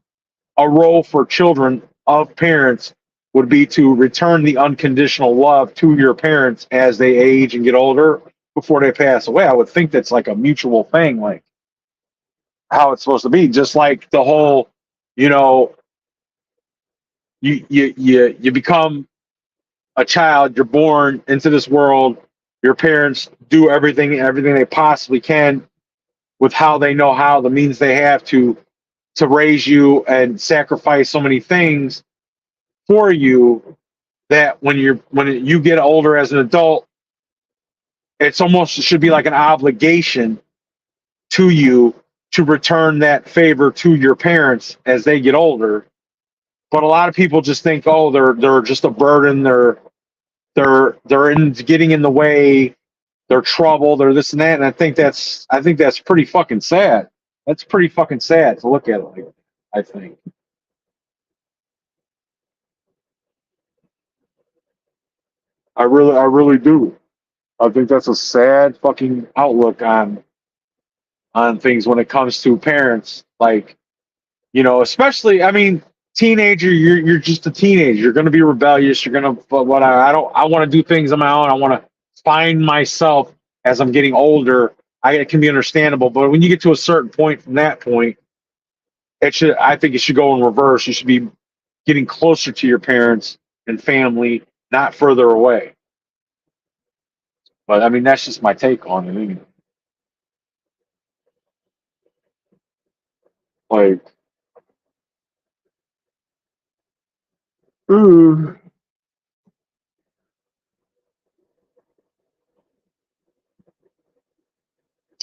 a role for children of parents would be to return the unconditional love to your parents as they age and get older before they pass away. I would think that's like a mutual thing, like how it's supposed to be. Just like the whole, you know, you become a child, you're born into this world, your parents do everything they possibly can with how they know how, the means they have to raise you and sacrifice so many things for you, that when you get older as an adult, it's almost, it should be like an obligation to you to return that favor to your parents as they get older. But a lot of people just think, oh, they're just a burden, they're getting in the way, they're trouble, they're this and that. And I think that's pretty fucking sad. That's pretty fucking sad to look at it like that, I think. I really do. I think that's a sad fucking outlook on things when it comes to parents. Like, especially, I mean, teenager, you're just a teenager. You're gonna be rebellious. You're gonna, but what I want to do things on my own. I want to find myself as I'm getting older. It can be understandable, but when you get to a certain point, from that point, I think it should go in reverse. You should be getting closer to your parents and family, not further away. But I mean, that's just my take on it. Anyway. Like, ooh.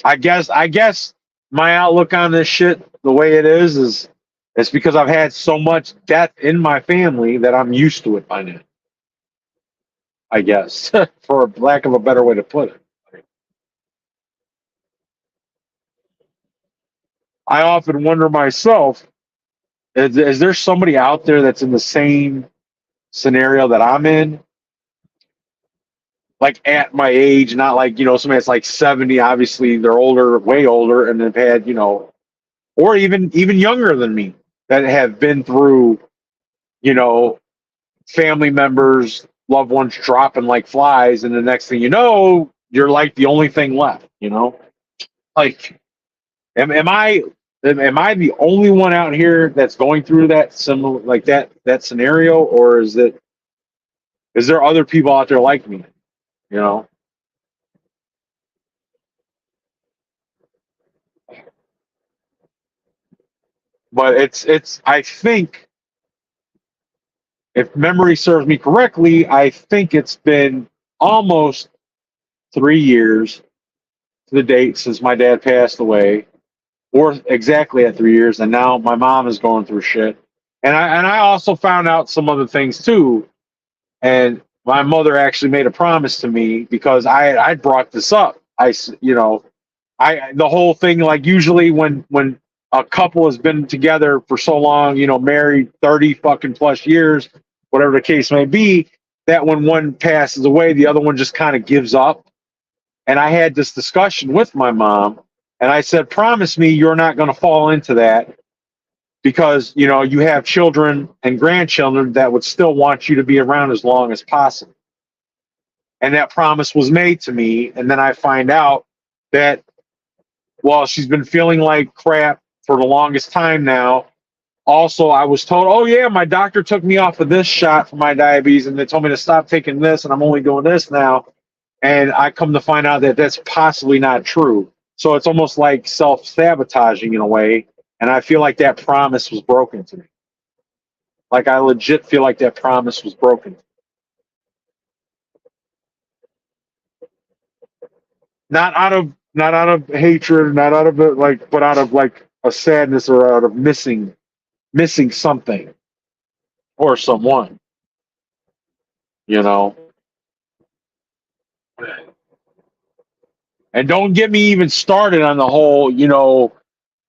I guess my outlook on this shit, the way it is it's because I've had so much death in my family that I'm used to it by now. I guess, for lack of a better way to put it. I often wonder myself, is there somebody out there that's in the same scenario that I'm in? Like at my age, not like, somebody that's like 70, obviously they're older, way older, and they've had, or even younger than me, that have been through, you know, family members, loved ones dropping like flies, and the next thing you know, you're like the only thing left. Like, am I the only one out here that's going through that similar, like that scenario, or is there other people out there like me? You know, but it's I think, if memory serves me correctly, I think it's been almost 3 years to the date since my dad passed away, or exactly at 3 years, and now my mom is going through shit. And I also found out some other things too. And my mother actually made a promise to me because I brought this up. The whole thing, like usually when a couple has been together for so long, married 30 fucking plus years, whatever the case may be, that when one passes away, the other one just kind of gives up. And I had this discussion with my mom, and I said, promise me you're not going to fall into that because, you have children and grandchildren that would still want you to be around as long as possible. And that promise was made to me. And then I find out that, well, she's been feeling like crap for the longest time now. Also, I was told, oh, yeah, my doctor took me off of this shot for my diabetes, and they told me to stop taking this, and I'm only doing this now. And I come to find out that that's possibly not true. So it's almost like self-sabotaging in a way. And I feel like that promise was broken to me. Like I legit feel like that promise was broken. Not out of hatred, not out of it, like, but out of like a sadness or out of missing something or someone, you know. And don't get me even started on the whole,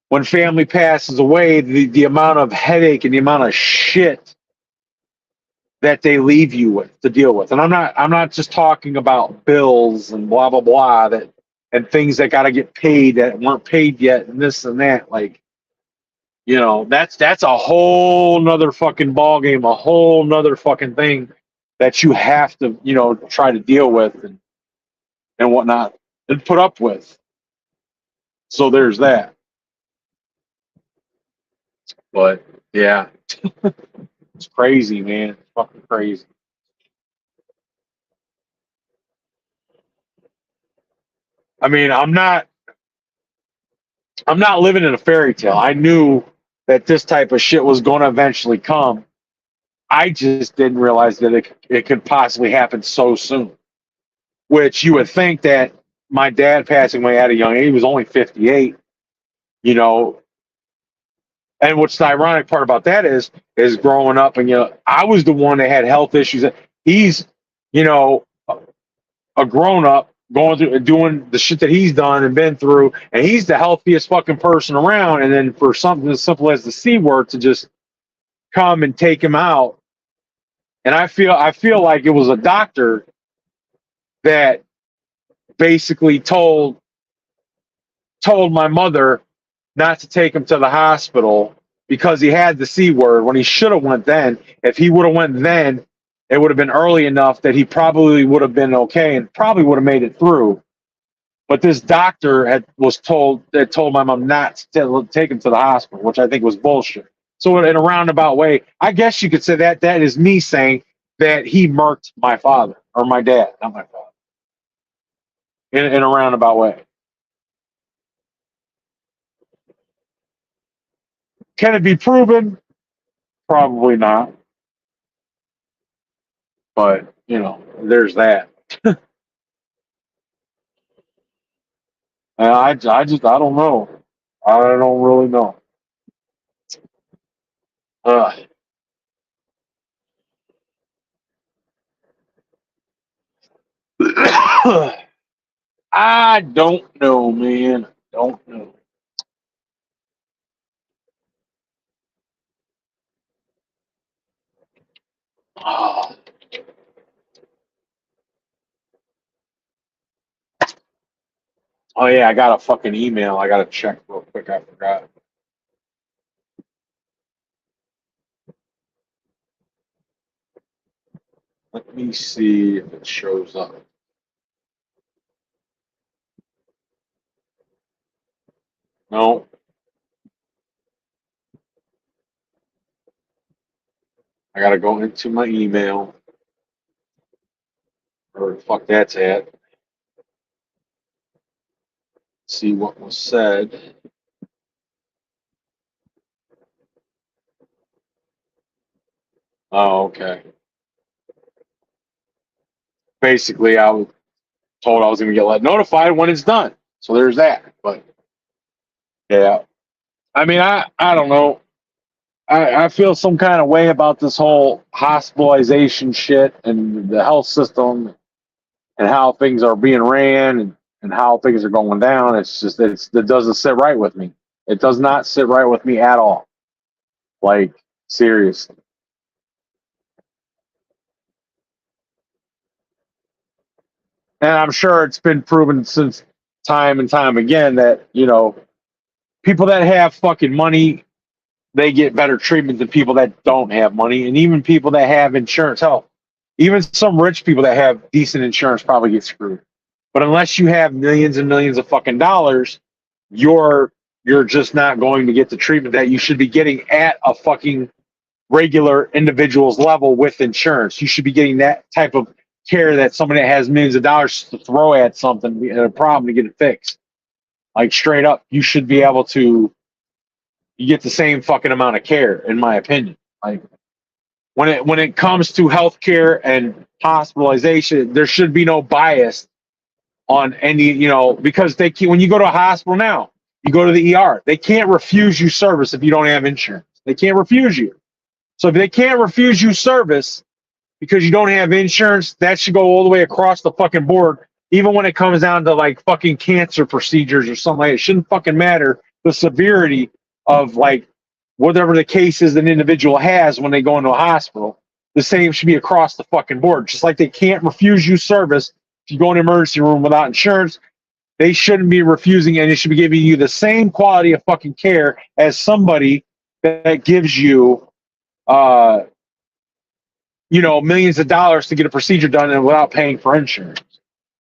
when family passes away, the amount of headache and the amount of shit that they leave you with to deal with. And I'm not just talking about bills and blah blah blah and things that got to get paid that weren't paid yet and this and that. Like, that's a whole nother fucking ball game, a whole nother fucking thing that you have to, try to deal with and whatnot and put up with. So there's that. But yeah, it's crazy, man. It's fucking crazy. I mean, I'm not living in a fairy tale. I knew that this type of shit was going to eventually come. I just didn't realize that it could possibly happen so soon. Which you would think that my dad passing away at a young age, he was only 58, and what's the ironic part about that is growing up and, I was the one that had health issues. He's, a grown up going through doing the shit that he's done and been through, and he's the healthiest fucking person around. And then for something as simple as the C word to just come and take him out. And I feel like it was a doctor that basically told my mother not to take him to the hospital because he had the C word when he should have went then. If he would have went then, it would have been early enough that he probably would have been okay and probably would have made it through. But this doctor told my mom not to take him to the hospital, which I think was bullshit. So in a roundabout way, I guess you could say that is me saying that he murked my father or my dad, not my father, in a roundabout way. Can it be proven? Probably not. But, there's that. I don't know. I don't really know. I don't know, man. Don't know. Oh. Oh yeah, I got a fucking email. I gotta check real quick. I forgot. Let me see if it shows up. No. I gotta go into my email. Where the fuck that's at. See what was said. Oh, okay. Basically, I was told I was going to get notified when it's done. So there's that. But yeah, I mean, I don't know. I feel some kind of way about this whole hospitalization shit and the health system and how things are being ran and how things are going down. It's just it doesn't sit right with me. It does not sit right with me at all. Like, seriously. And I'm sure it's been proven since time and time again that, people that have fucking money, they get better treatment than people that don't have money. And even people that have insurance, hell, even some rich people that have decent insurance probably get screwed. But unless you have millions and millions of fucking dollars, you're just not going to get the treatment that you should be getting at a fucking regular individual's level with insurance. You should be getting that type of care that somebody that has millions of dollars to throw at something and a problem to get it fixed. Like, straight up, you should be able to you get the same fucking amount of care, in my opinion. Like, when it comes to healthcare and hospitalization, there should be no bias on any, because when you go to a hospital now, you go to the ER, they can't refuse you service if you don't have insurance. They can't refuse you. So if they can't refuse you service because you don't have insurance, that should go all the way across the fucking board. Even when it comes down to like fucking cancer procedures or something like that, it shouldn't fucking matter the severity of like whatever the case is an individual has when they go into a hospital. The same should be across the fucking board. Just like they can't refuse you service if you go in an emergency room without insurance, they shouldn't be refusing, and they should be giving you the same quality of fucking care as somebody that gives you millions of dollars to get a procedure done and without paying for insurance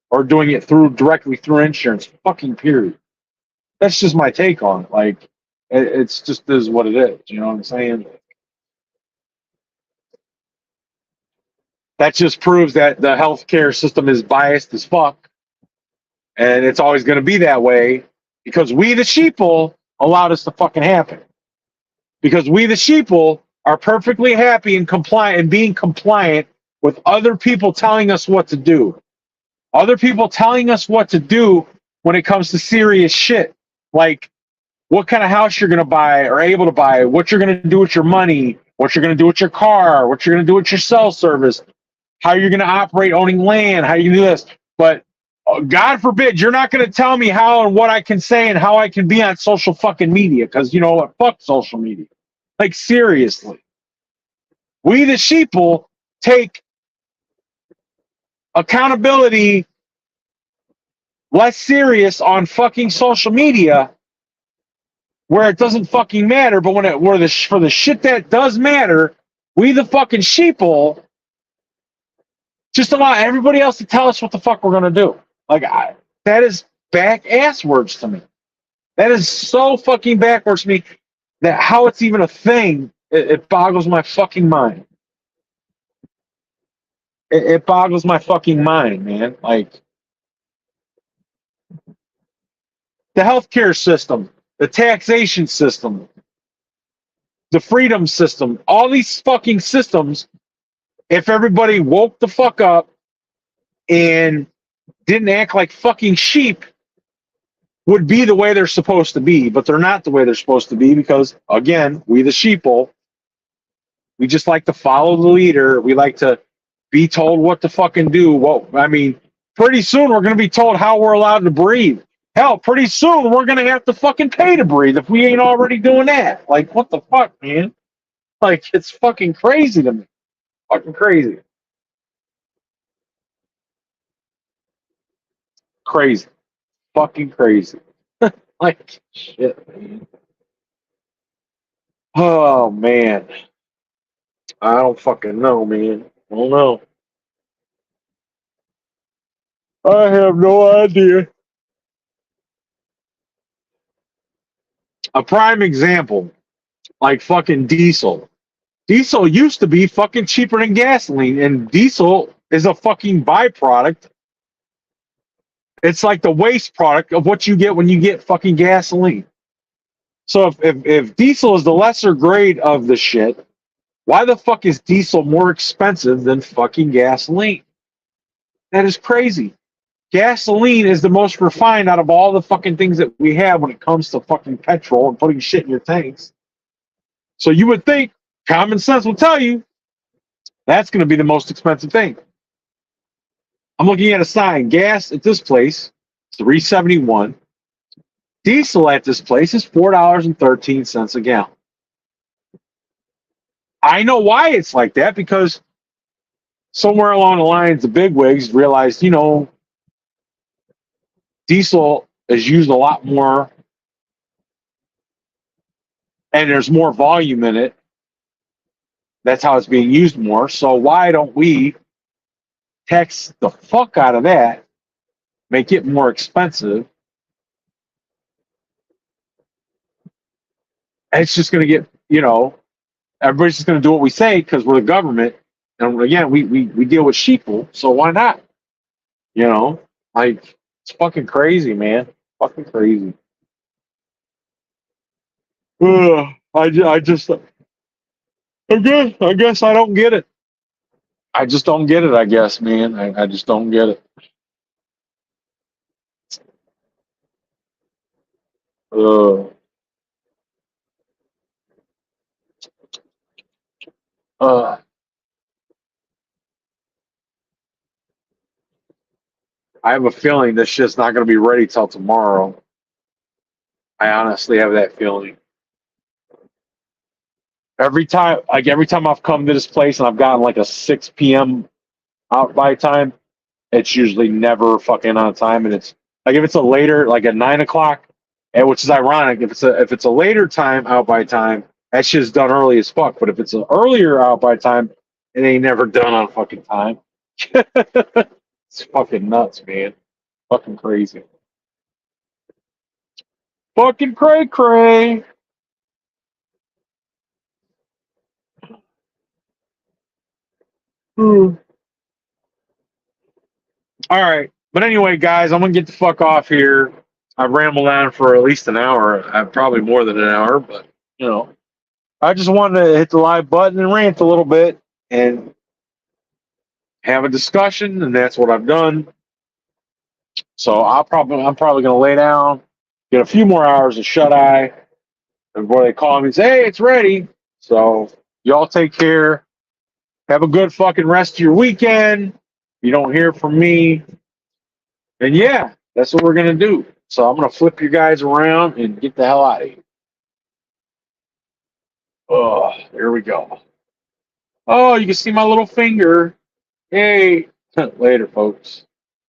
or doing it directly through insurance. Fucking period. That's just my take on it. Like, it's just is what it is. You know what I'm saying? That just proves that the healthcare system is biased as fuck, and it's always going to be that way because we, the sheeple, allowed us to fucking happen. Because we, the sheeple, are perfectly happy and compliant and being compliant with other people telling us what to do. Other people telling us what to do when it comes to serious shit, like what kind of house you're going to buy or able to buy, what you're going to do with your money, what you're going to do with your car, what you're going to do with your cell service, how you're going to operate owning land, how you do this. But God forbid, you're not going to tell me how and what I can say and how I can be on social fucking media, because you know what? Fuck social media. Like, seriously. We, the sheeple, take accountability less serious on fucking social media where it doesn't fucking matter, but for the shit that does matter, we, the fucking sheeple, just allow everybody else to tell us what the fuck we're going to do. Like, that is back-ass words to me. That is so fucking backwards to me that how it's even a thing, it boggles my fucking mind. It boggles my fucking mind, man. Like, the healthcare system, the taxation system, the freedom system, all these fucking systems, if everybody woke the fuck up and didn't act like fucking sheep, would be the way they're supposed to be, but they're not the way they're supposed to be because, again, we the sheeple, we just like to follow the leader. We like to be told what to fucking do. Well, I mean, pretty soon we're going to be told how we're allowed to breathe. Hell, pretty soon we're going to have to fucking pay to breathe if we ain't already doing that. Like, what the fuck, man? Like, it's fucking crazy to me. Fucking crazy. Crazy. Fucking crazy. Like, shit, man. Oh, man. I don't fucking know, man. I don't know. I have no idea. A prime example, like fucking diesel. Diesel used to be fucking cheaper than gasoline, and diesel is a fucking byproduct. It's like the waste product of what you get when you get fucking gasoline. So if diesel is the lesser grade of the shit, why the fuck is diesel more expensive than fucking gasoline? That is crazy. Gasoline is the most refined out of all the fucking things that we have when it comes to fucking petrol and putting shit in your tanks. So you would think common sense will tell you that's going to be the most expensive thing. I'm looking at a sign. Gas at this place, $3.71. Diesel at this place is $4.13 a gallon. I know why it's like that, because somewhere along the lines, the bigwigs realized, diesel is used a lot more and there's more volume in it. That's how it's being used more. So why don't we tax the fuck out of that, make it more expensive? And it's just going to get, everybody's just going to do what we say because we're the government. And again, we deal with sheeple. So why not? Like, it's fucking crazy, man. Fucking crazy. I guess I don't get it. I just don't get it, I guess, man. I just don't get it. Uh, uh, I have a feeling this shit's not going to be ready till tomorrow. I honestly have that feeling. Every time I've come to this place and I've gotten like a 6 p.m. out by time, it's usually never fucking on time. And it's like if it's a later, like at 9 o'clock, and which is ironic, if it's a later time out by time, that shit's done early as fuck. But if it's an earlier out by time, it ain't never done on fucking time. It's fucking nuts, man. Fucking crazy. Fucking cray cray. Hmm. All right. But anyway, guys, I'm gonna get the fuck off here. I've rambled on for at least an hour. Probably more than an hour, but I just wanted to hit the live button and rant a little bit and have a discussion, and that's what I've done. So I'm probably gonna lay down, get a few more hours of shut eye before they call me and say, hey, it's ready. So y'all take care. Have a good fucking rest of your weekend. If you don't hear from me, then yeah, that's what we're gonna do. So I'm gonna flip you guys around and get the hell out of here. Oh, here we go. Oh, you can see my little finger. Hey, later, folks.